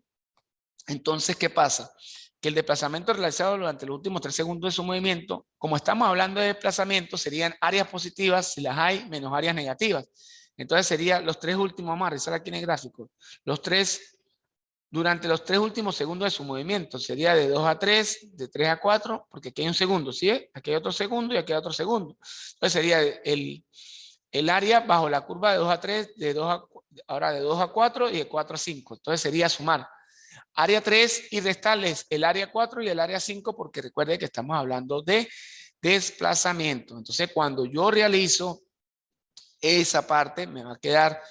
Entonces, ¿qué pasa? Que el desplazamiento realizado durante los últimos 3 segundos de su movimiento, como estamos hablando de desplazamiento, serían áreas positivas, si las hay, menos áreas negativas. Entonces sería los 3 últimos, vamos a revisar aquí en el gráfico, durante los 3 últimos segundos de su movimiento, sería de 2 a 3, de 3 a 4, porque aquí hay un segundo, ¿sí? Aquí hay otro segundo y aquí hay otro segundo. Entonces sería el área bajo la curva de 2 a 3, ahora de 2 a 4 y de 4 a 5. Entonces sería sumar área 3 y restarles el área 4 y el área 5, porque recuerde que estamos hablando de desplazamiento. Entonces cuando yo realizo esa parte, me va a quedar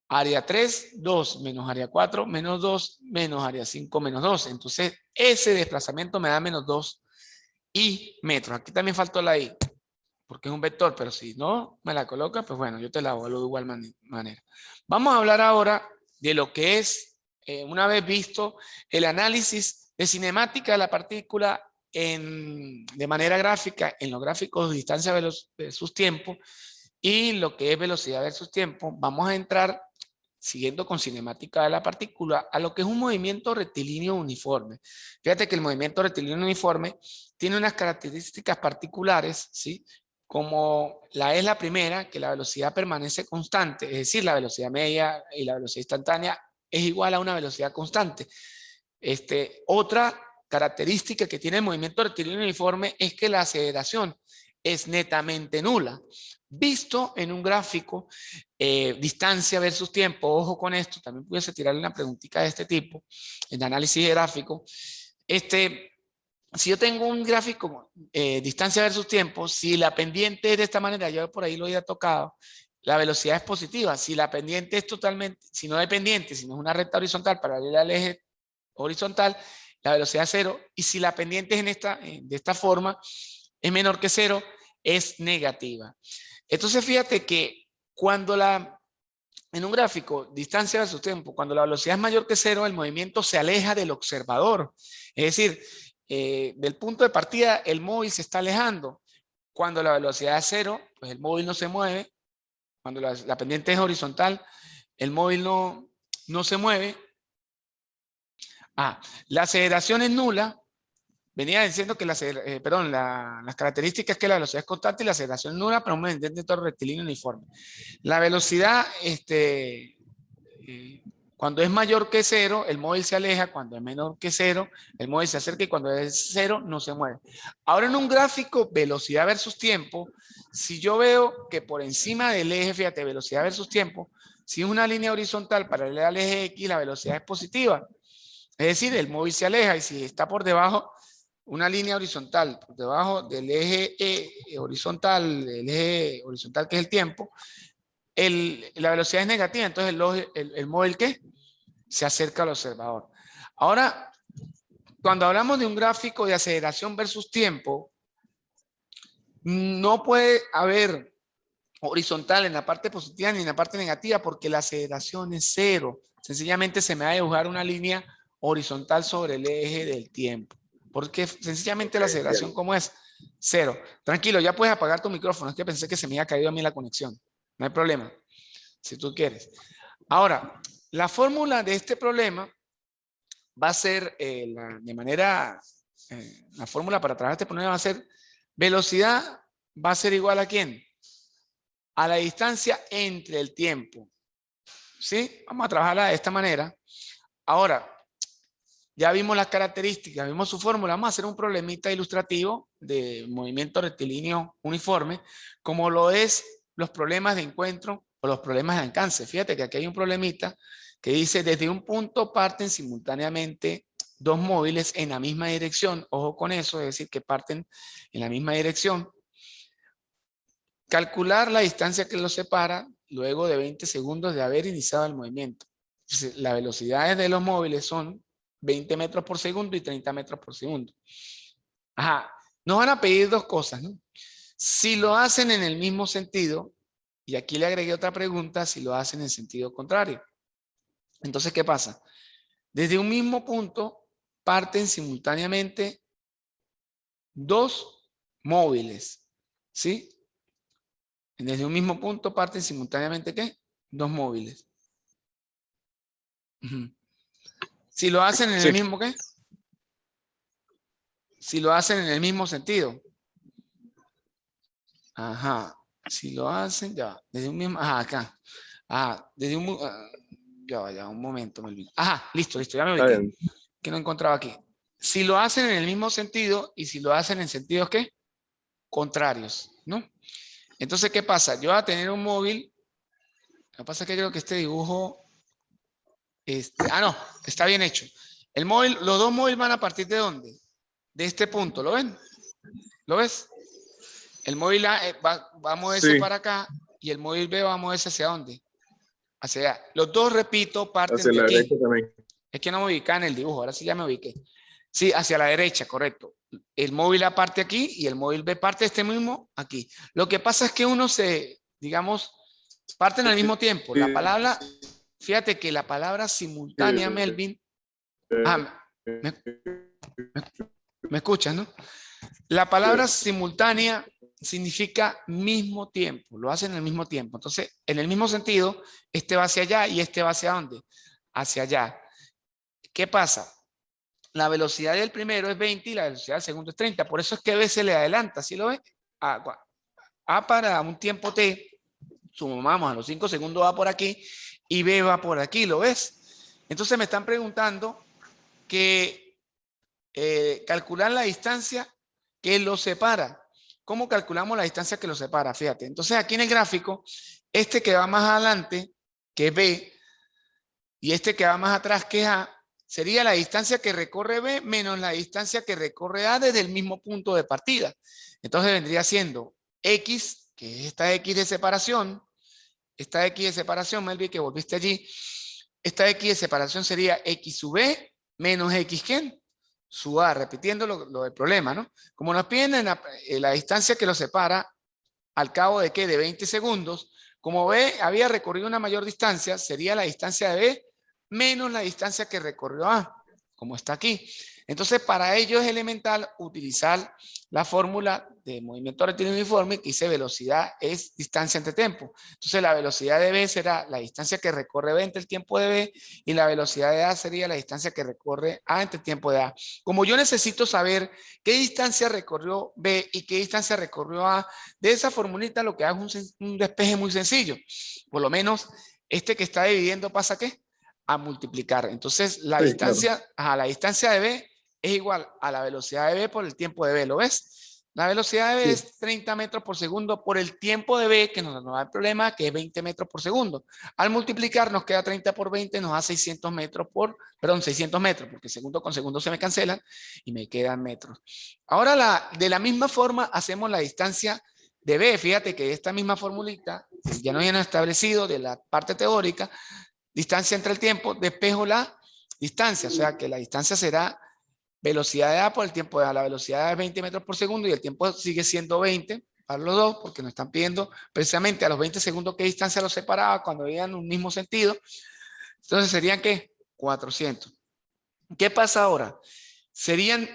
área 3, 2, menos área 4, menos 2, menos área 5, menos 2. Entonces, ese desplazamiento me da menos 2. y metros. Aquí también faltó la I, porque es un vector, pero si no me la coloca, pues bueno, yo te la evalúo de igual manera. Vamos a hablar ahora de lo que es, una vez visto el análisis de cinemática de la partícula de manera gráfica, en los gráficos de distancia versus tiempo, y lo que es velocidad versus tiempo, vamos a entrar, siguiendo con cinemática de la partícula, a lo que es un movimiento rectilíneo uniforme. Fíjate que el movimiento rectilíneo uniforme tiene unas características particulares, ¿sí? Como es la primera, que la velocidad permanece constante, es decir, la velocidad media y la velocidad instantánea es igual a una velocidad constante. Otra característica que tiene el movimiento rectilíneo uniforme es que la aceleración es netamente nula. Visto en un gráfico, distancia versus tiempo, ojo con esto, también pudiese tirarle una preguntita de este tipo, en análisis de gráfico. Si yo tengo un gráfico, distancia versus tiempo, si la pendiente es de esta manera, yo por ahí lo había tocado, la velocidad es positiva. Si la pendiente es totalmente, si no hay pendiente, si no es una recta horizontal paralela al eje horizontal, la velocidad es cero. Y si la pendiente es de esta forma, es menor que cero, es negativa. Entonces fíjate que cuando en un gráfico, distancia versus tiempo, cuando la velocidad es mayor que cero, el movimiento se aleja del observador. Es decir, del punto de partida, el móvil se está alejando. Cuando la velocidad es cero, pues el móvil no se mueve. Cuando la pendiente es horizontal, el móvil no se mueve. La aceleración es nula. Venía diciendo que las características es que la velocidad es constante y la aceleración es nula, pero un movimiento rectilíneo uniforme. La velocidad, cuando es mayor que cero, el móvil se aleja. Cuando es menor que cero, el móvil se acerca, y cuando es cero, no se mueve. Ahora, en un gráfico velocidad versus tiempo, si yo veo que por encima del eje, fíjate, velocidad versus tiempo, si es una línea horizontal paralela al eje X, la velocidad es positiva. Es decir, el móvil se aleja, y si está por debajo, una línea horizontal por debajo del eje horizontal, que es el tiempo, la velocidad es negativa. Entonces el móvil, ¿qué? Se acerca al observador. Ahora, cuando hablamos de un gráfico de aceleración versus tiempo, no puede haber horizontal en la parte positiva ni en la parte negativa, porque la aceleración es cero. Sencillamente se me va a dibujar una línea horizontal sobre el eje del tiempo, porque sencillamente la aceleración, ¿cómo es? Cero. Tranquilo, ya puedes apagar tu micrófono. Es que pensé que se me había caído a mí la conexión. No hay problema, si tú quieres. Ahora, la fórmula de este problema va a ser, la fórmula para trabajar este problema va a ser, velocidad va a ser igual ¿a quién? A la distancia entre el tiempo. ¿Sí? Vamos a trabajarla de esta manera. Ahora, ya vimos las características, vimos su fórmula. Vamos a hacer un problemita ilustrativo de movimiento rectilíneo uniforme, como lo es los problemas de encuentro o los problemas de alcance. Fíjate que aquí hay un problemita que dice: desde un punto parten simultáneamente dos móviles en la misma dirección. Ojo con eso, es decir, que parten en la misma dirección. Calcular la distancia que los separa luego de 20 segundos de haber iniciado el movimiento. Las velocidades de los móviles son 20 metros por segundo y 30 metros por segundo. Nos van a pedir dos cosas, ¿no? Si lo hacen en el mismo sentido, y aquí le agregué otra pregunta, si lo hacen en sentido contrario. Entonces, ¿qué pasa? Desde un mismo punto parten simultáneamente dos móviles, ¿sí? Desde un mismo punto parten simultáneamente, ¿qué? Dos móviles. Si lo hacen en el mismo, ¿qué? Si lo hacen en el mismo sentido. Si lo hacen, ya, desde un mismo, acá. Desde un, ya, un momento, Melvin. Listo, ya me ubiqué. Que no encontraba aquí. Si lo hacen en el mismo sentido y si lo hacen en sentidos, ¿qué? Contrarios, ¿no? Entonces, ¿qué pasa? Yo voy a tener un móvil. Lo que pasa es que creo que este dibujo, no, está bien hecho. El móvil, los dos móviles van a partir ¿de dónde? De este punto, ¿lo ven? ¿Lo ves? El móvil A va a moverse para acá, y el móvil B va a moverse ¿hacia dónde? Hacia allá. Los dos, repito, parten hacia de la aquí. derecha también. Es que no me ubicaba en el dibujo, ahora sí ya me ubiqué. Sí, hacia la derecha, correcto. el móvil A parte aquí y el móvil B parte este mismo aquí. Lo que pasa es que uno se, digamos, parten al mismo tiempo. La palabra, fíjate que la palabra simultánea, Melvin, me escuchas, ¿no? La palabra simultánea significa mismo tiempo, lo hacen en el mismo tiempo. Entonces, en el mismo sentido, este va hacia allá y este va hacia ¿dónde? Hacia allá. ¿Qué pasa? La velocidad del primero es 20 y la velocidad del segundo es 30. Por eso es que B se le adelanta, ¿sí lo ves? A para un tiempo T, sumamos a los 5 segundos A por aquí y B va por aquí, ¿lo ves? Entonces me están preguntando que calcular la distancia que los separa. ¿Cómo calculamos la distancia que los separa? Fíjate. Entonces aquí en el gráfico, este que va más adelante, que es B, y este que va más atrás, que es A, sería la distancia que recorre B menos la distancia que recorre A desde el mismo punto de partida. Entonces vendría siendo X, que es esta X de separación, Melvin, que volviste allí, esta X de separación sería X sub B menos X, ¿quién? Su A, repitiendo lo del problema, ¿no? Como nos piden en la distancia que lo separa, al cabo de ¿qué? De 20 segundos, como B había recorrido una mayor distancia, sería la distancia de B menos la distancia que recorrió A, como está aquí. Entonces, para ello es elemental utilizar la fórmula de movimiento rectilíneo uniforme que dice velocidad es distancia entre tiempo. Entonces, la velocidad de B será la distancia que recorre B entre el tiempo de B y la velocidad de A sería la distancia que recorre A entre el tiempo de A. Como yo necesito saber qué distancia recorrió B y qué distancia recorrió A, de esa formulita lo que hago es un despeje muy sencillo. Por lo menos, este que está dividiendo pasa ¿qué? A multiplicar. Entonces, la distancia, claro, a la distancia de B es igual a la velocidad de B por el tiempo de B, ¿lo ves? La velocidad de B es 30 metros por segundo por el tiempo de B, que nos da el problema, que es 20 metros por segundo. Al multiplicar nos queda 30 por 20, nos da 600 metros porque segundo con segundo se me cancelan y me quedan metros. Ahora, de la misma forma, hacemos la distancia de B. Fíjate que esta misma formulita, ya nos habían establecido de la parte teórica, distancia entre el tiempo, despejo la distancia, o sea que la distancia será velocidad de A por el tiempo de A. La velocidad es 20 metros por segundo y el tiempo sigue siendo 20 para los dos, porque nos están pidiendo precisamente a los 20 segundos qué distancia los separaba cuando iban en un mismo sentido. Entonces serían ¿qué? 400. ¿Qué pasa ahora? Serían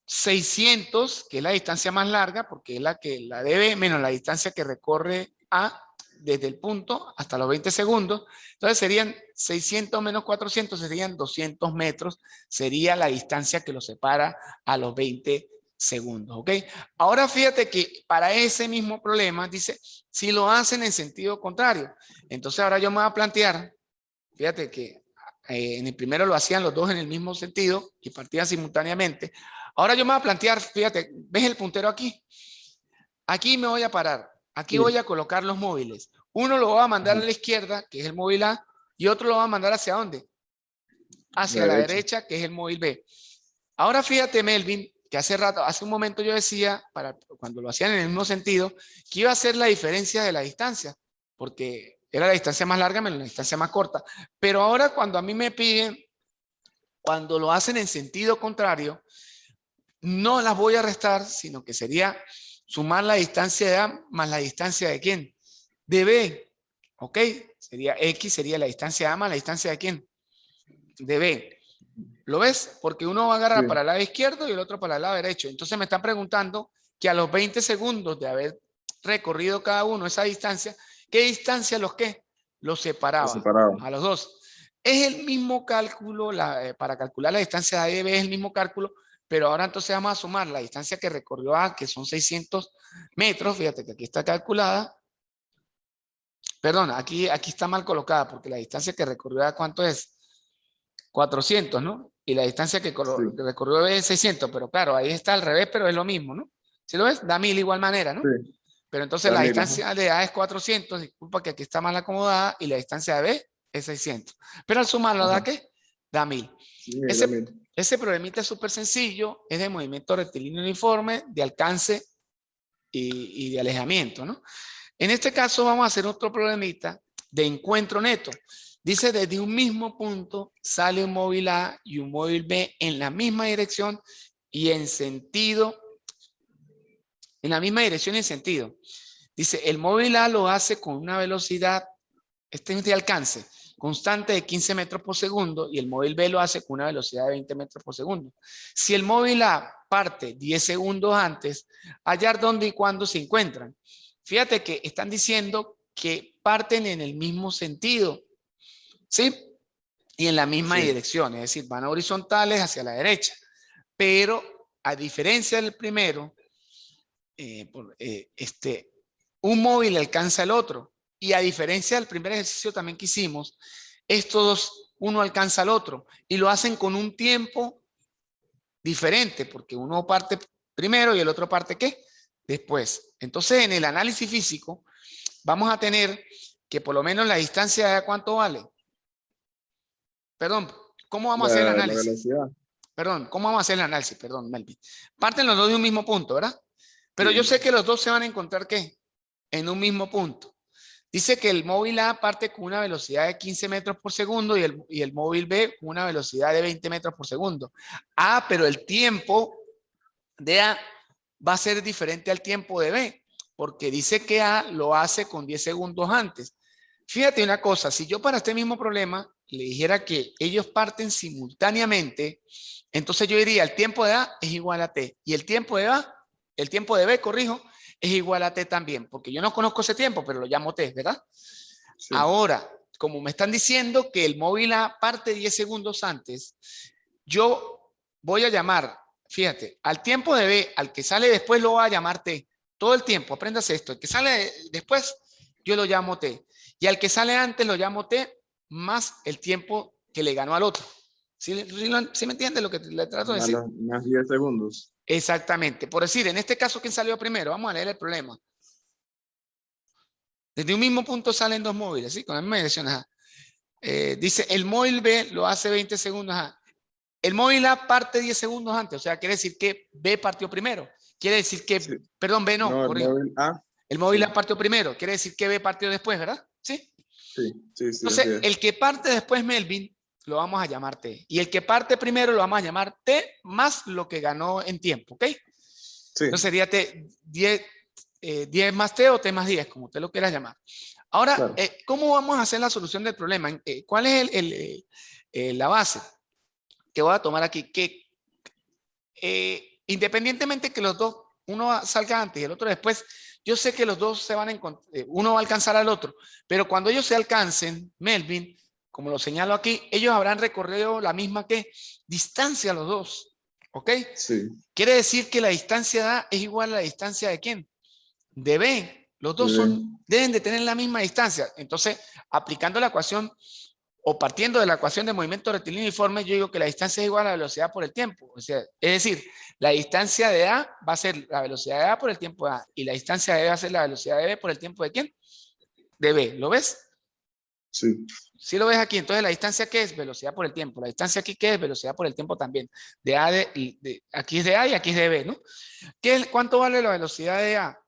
600, que es la distancia más larga, porque es la de B, menos la distancia que recorre A desde el punto hasta los 20 segundos. Entonces serían 600 menos 400, serían 200 metros, sería la distancia que los separa a los 20 segundos, ¿ok? Ahora fíjate que para ese mismo problema, dice, si lo hacen en sentido contrario, entonces ahora yo me voy a plantear, fíjate que en el primero lo hacían los dos en el mismo sentido y partían simultáneamente. Ahora yo me voy a plantear, fíjate, ¿ves el puntero aquí? Aquí me voy a parar. Aquí voy a colocar los móviles. Uno lo va a mandar a la izquierda, que es el móvil A, y otro lo va a mandar ¿hacia dónde? Hacia la derecha, que es el móvil B. Ahora fíjate, Melvin, que hace un momento yo decía, cuando lo hacían en el mismo sentido, que iba a ser la diferencia de la distancia, porque era la distancia más larga menos la distancia más corta. Pero ahora cuando a mí me piden, cuando lo hacen en sentido contrario, no las voy a restar, sino que sería sumar la distancia de A más la distancia de ¿quién? De B. ¿Ok? Sería X, sería la distancia de A más la distancia de ¿quién? De B. ¿Lo ves? Porque uno va a agarrar para el lado izquierdo y el otro para el lado derecho. Entonces me están preguntando que a los 20 segundos de haber recorrido cada uno esa distancia, ¿qué distancia los qué? Los separaba a los dos. Es el mismo cálculo, para calcular la distancia de A y B es el mismo cálculo, pero ahora entonces vamos a sumar la distancia que recorrió A, que son 600 metros, fíjate que aquí está calculada. Perdón, aquí está mal colocada, porque la distancia que recorrió A, ¿cuánto es? 400, ¿no? Y la distancia que recorrió B es 600, pero claro, ahí está al revés, pero es lo mismo, ¿no? ¿Sí lo ves? Da 1000 de igual manera, ¿no? Sí. Pero entonces la distancia de A es 400, disculpa que aquí está mal acomodada, y la distancia de B es 600. Pero al sumarlo, ¿da qué? Da 1000. Sí, ese problemita es súper sencillo, es de movimiento rectilíneo uniforme, de alcance y de alejamiento, ¿no? En este caso vamos a hacer otro problemita de encuentro neto. Dice, desde un mismo punto sale un móvil A y un móvil B en la misma dirección y en sentido, en la misma dirección y en sentido. Dice, el móvil A lo hace con una velocidad, este es de alcance, constante de 15 metros por segundo y el móvil B lo hace con una velocidad de 20 metros por segundo. Si el móvil A parte 10 segundos antes, hallar dónde y cuándo se encuentran. Fíjate que están diciendo que parten en el mismo sentido, ¿sí? Y en la misma dirección, es decir, van horizontales hacia la derecha. Pero a diferencia del primero, un móvil alcanza el otro. Y a diferencia del primer ejercicio también que hicimos, estos dos, uno alcanza al otro. Y lo hacen con un tiempo diferente, porque uno parte primero y el otro parte ¿qué? Después. Entonces, en el análisis físico, vamos a tener que por lo menos la distancia de ¿cuánto vale? Perdón, ¿cómo vamos a hacer el análisis? Perdón, ¿cómo vamos a hacer el análisis? Perdón, Melvin. Parten los dos de un mismo punto, ¿verdad? Pero yo sé que los dos se van a encontrar ¿qué? En un mismo punto. Dice que el móvil A parte con una velocidad de 15 metros por segundo y el móvil B con una velocidad de 20 metros por segundo. Ah, pero el tiempo de A va a ser diferente al tiempo de B, porque dice que A lo hace con 10 segundos antes. Fíjate una cosa, si yo para este mismo problema le dijera que ellos parten simultáneamente, entonces yo diría el tiempo de A es igual a T y el tiempo de A, el tiempo de B, corrijo, es igual a T también, porque yo no conozco ese tiempo, pero lo llamo T, ¿verdad? Sí. Ahora, como me están diciendo que el móvil A parte 10 segundos antes, yo voy a llamar, fíjate, al tiempo de B, al que sale después lo voy a llamar T. Todo el tiempo, apréndase esto. El que sale después, yo lo llamo T. Y al que sale antes lo llamo T más el tiempo que le ganó al otro. ¿Sí me entiende lo que le trato de decir? Más 10 segundos. Exactamente. Por decir, en este caso, ¿quién salió primero? Vamos a leer el problema. Desde un mismo punto salen dos móviles, ¿sí? Con la misma dirección. Dice, el móvil B lo hace 20 segundos. El móvil A parte 10 segundos antes. O sea, quiere decir que B partió primero. Quiere decir que, perdón, B no. El móvil A partió primero. Quiere decir que B partió después, ¿verdad? ¿Sí? Sí. Entonces, el que parte después, Melvin, lo vamos a llamar T. Y el que parte primero lo vamos a llamar T más lo que ganó en tiempo, ¿ok? Sí. Entonces sería T, 10 más T o T más 10, como usted lo quiera llamar. Ahora, claro. ¿Cómo vamos a hacer la solución del problema? ¿Cuál es la base que voy a tomar aquí? Que independientemente que los dos, uno salga antes y el otro después, yo sé que los dos se van a encontrar, uno va a alcanzar al otro, pero cuando ellos se alcancen, Melvin, como lo señalo aquí, ellos habrán recorrido la misma distancia los dos, ¿ok? Sí. Quiere decir que la distancia de A es igual a la distancia de ¿quién? De B. Los dos deben de tener la misma distancia. Entonces, aplicando la ecuación o partiendo de la ecuación de movimiento rectilíneo uniforme, yo digo que la distancia es igual a la velocidad por el tiempo. O sea, es decir, la distancia de A va a ser la velocidad de A por el tiempo de A y la distancia de B va a ser la velocidad de B por el tiempo de ¿quién? De B. ¿Lo ves? Sí. Si lo ves aquí, entonces la distancia ¿qué es? Velocidad por el tiempo. La distancia aquí ¿qué es? Velocidad por el tiempo también. De A aquí es de A y aquí es de B, ¿no? ¿Cuánto vale la velocidad de A?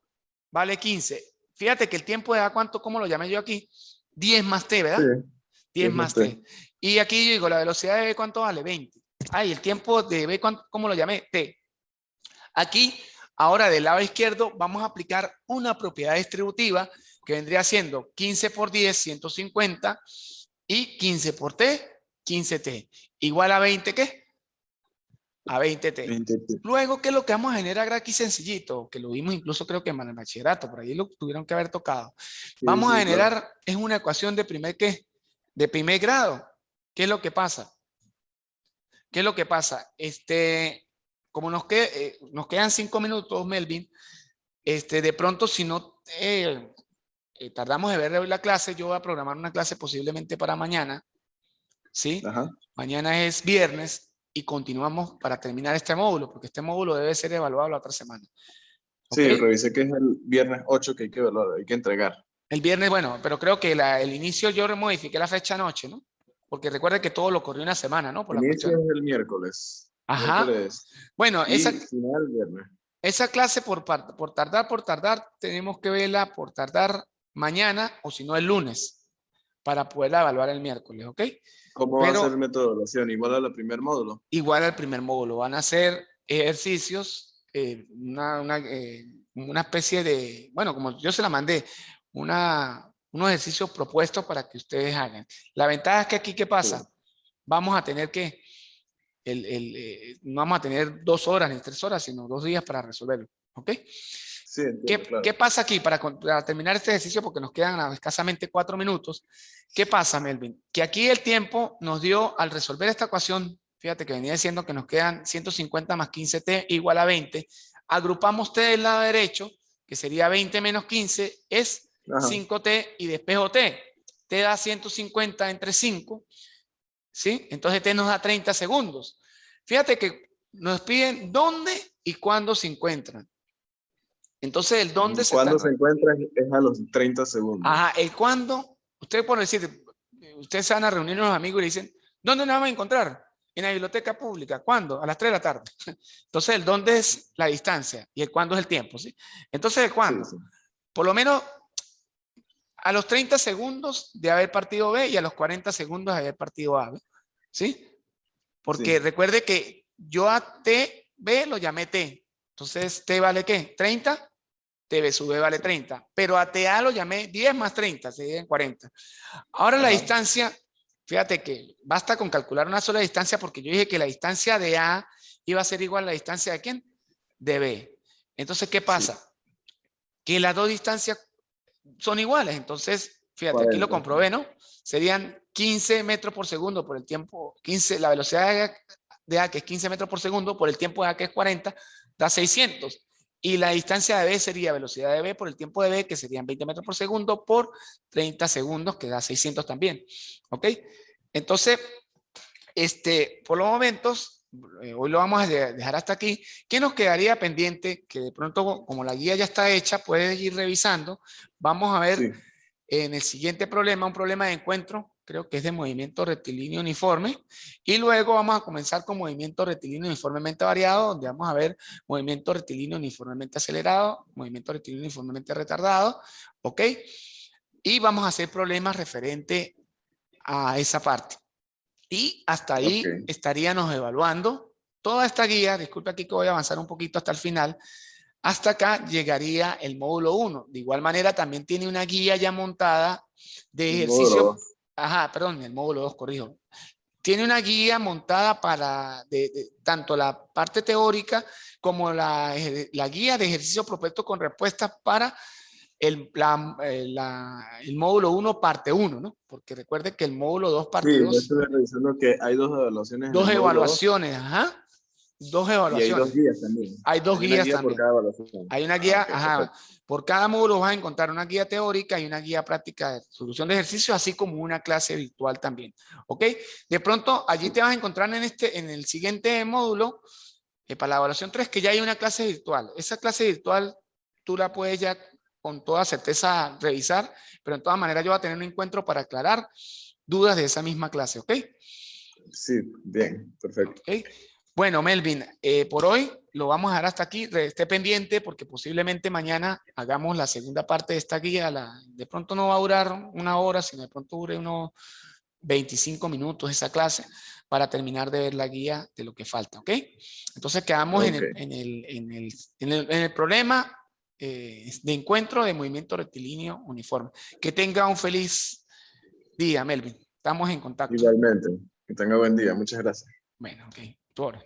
Vale 15. Fíjate que el tiempo de A, ¿cómo lo llamé yo aquí? 10 más T, ¿verdad? Sí. 10 más T. Y aquí yo digo, la velocidad de B, ¿cuánto vale? 20. Y el tiempo de B, ¿cómo lo llamé? T. Aquí, ahora del lado izquierdo, vamos a aplicar una propiedad distributiva que vendría siendo 15 por 10, 150, y 15 por T, 15T. Igual a 20, ¿qué? A 20T. 20T. Luego, ¿qué es lo que vamos a generar aquí sencillito? Que lo vimos incluso creo que en el bachillerato, por ahí lo tuvieron que haber tocado. Vamos a generar, es una ecuación de primer, ¿qué? De primer grado. ¿Qué es lo que pasa? ¿Qué es lo que pasa? Como nos quedan 5 minutos, Melvin, de pronto si no tardamos de ver hoy la clase, yo voy a programar una clase posiblemente para mañana, ¿sí? Ajá. Mañana es viernes y continuamos para terminar este módulo, porque este módulo debe ser evaluado la otra semana. Sí, ¿okay? Revisé que es el viernes 8 que hay que evaluar, hay que entregar. El viernes, bueno, pero creo que el inicio yo modifiqué la fecha anoche, ¿no? Porque recuerde que todo lo corrió una semana, ¿no? Por el inicio es el miércoles. Ajá. Miércoles. Bueno, final viernes. Esa clase por tardar, tenemos que verla por tardar mañana o si no el lunes para poderla evaluar el miércoles, ¿ok? ¿Cómo va a ser la metodología? ¿Igual al primer módulo? Igual al primer módulo. Van a ser ejercicios, una especie de, bueno, como yo se la mandé, unos ejercicios propuestos para que ustedes hagan. La ventaja es que aquí, ¿qué pasa? Vamos a tener que, no vamos a tener 2 horas ni 3 horas, sino 2 días para resolverlo. ¿Ok? Sí, entiendo, claro. ¿Qué pasa aquí para terminar este ejercicio? Porque nos quedan escasamente 4 minutos. ¿Qué pasa, Melvin? Que aquí el tiempo nos dio, al resolver esta ecuación, fíjate que venía diciendo que nos quedan 150 más 15t igual a 20. Agrupamos t del lado derecho, que sería 20 menos 15, es 5t y despejo t. T da 150 entre 5, ¿sí? Entonces t nos da 30 segundos. Fíjate que nos piden dónde y cuándo se encuentran. Entonces, el dónde se cuando se encuentra es a los 30 segundos. Ajá, el cuándo, usted por decir, ustedes se van a reunir con los amigos y le dicen, ¿dónde nos vamos a encontrar? En la biblioteca pública. ¿Cuándo? A las 3 de la tarde. Entonces, el dónde es la distancia y el cuándo es el tiempo, ¿sí? Entonces, el cuándo. Sí, sí. Por lo menos a los 30 segundos de haber partido B y a los 40 segundos de haber partido A, ¿sí? Porque recuerde que yo a T, B lo llamé T. Entonces, T vale ¿qué? 30. TB sub B vale 30, pero a TA lo llamé 10 más 30, se divide en 40. Ahora la distancia, fíjate que basta con calcular una sola distancia porque yo dije que la distancia de A iba a ser igual a la distancia de ¿quién? De B. Entonces, ¿qué pasa? Sí. Que las dos distancias son iguales. Entonces, fíjate, 40. Aquí lo comprobé, ¿no? Serían 15 metros por segundo por el tiempo, 15, la velocidad de A que es 15 metros por segundo por el tiempo de A que es 40, da 600. Y la distancia de B sería velocidad de B por el tiempo de B, que serían 20 metros por segundo por 30 segundos, que da 600 también. ¿Ok? Entonces, por los momentos, hoy lo vamos a dejar hasta aquí. ¿Qué nos quedaría pendiente? Que de pronto, como la guía ya está hecha, puedes ir revisando. Vamos a ver en el siguiente problema, un problema de encuentro, creo que es de movimiento rectilíneo uniforme, y luego vamos a comenzar con movimiento rectilíneo uniformemente variado, donde vamos a ver movimiento rectilíneo uniformemente acelerado, movimiento rectilíneo uniformemente retardado, ¿ok? Y vamos a hacer problemas referente a esa parte. Y hasta ahí estaríamos evaluando toda esta guía. Disculpe aquí que voy a avanzar un poquito hasta el final. Hasta acá llegaría el módulo 1. De igual manera también tiene una guía ya montada de ejercicio. Ajá, perdón, el módulo 2, corrijo. Tiene una guía montada para tanto la parte teórica como la guía de ejercicio propuesto con respuestas para el módulo 1 parte 1, ¿no? Porque recuerde que el módulo 2 parte 2. Sí, yo estoy revisando que hay 2 evaluaciones. 2 evaluaciones, ajá. 2 evaluaciones. Y hay 2 guías también. Hay 2 guías guía también. Por cada evaluación. Hay una guía, ajá. Por cada módulo vas a encontrar una guía teórica y una guía práctica de solución de ejercicio, así como una clase virtual también. ¿Ok? De pronto, allí te vas a encontrar en el siguiente módulo, para la evaluación 3, que ya hay una clase virtual. Esa clase virtual tú la puedes ya con toda certeza revisar, pero en todas maneras yo voy a tener un encuentro para aclarar dudas de esa misma clase. ¿Ok? Sí, bien, perfecto. ¿Okay? Bueno, Melvin, por hoy lo vamos a dejar hasta aquí. Esté pendiente porque posiblemente mañana hagamos la segunda parte de esta guía. De pronto no va a durar 1 hora, sino de pronto dure unos 25 minutos esa clase para terminar de ver la guía de lo que falta. ¿Ok? Entonces quedamos en el problema de encuentro de movimiento rectilíneo uniforme. Que tenga un feliz día, Melvin. Estamos en contacto. Igualmente. Que tenga buen día. Muchas gracias. Bueno, ok. Tu hora.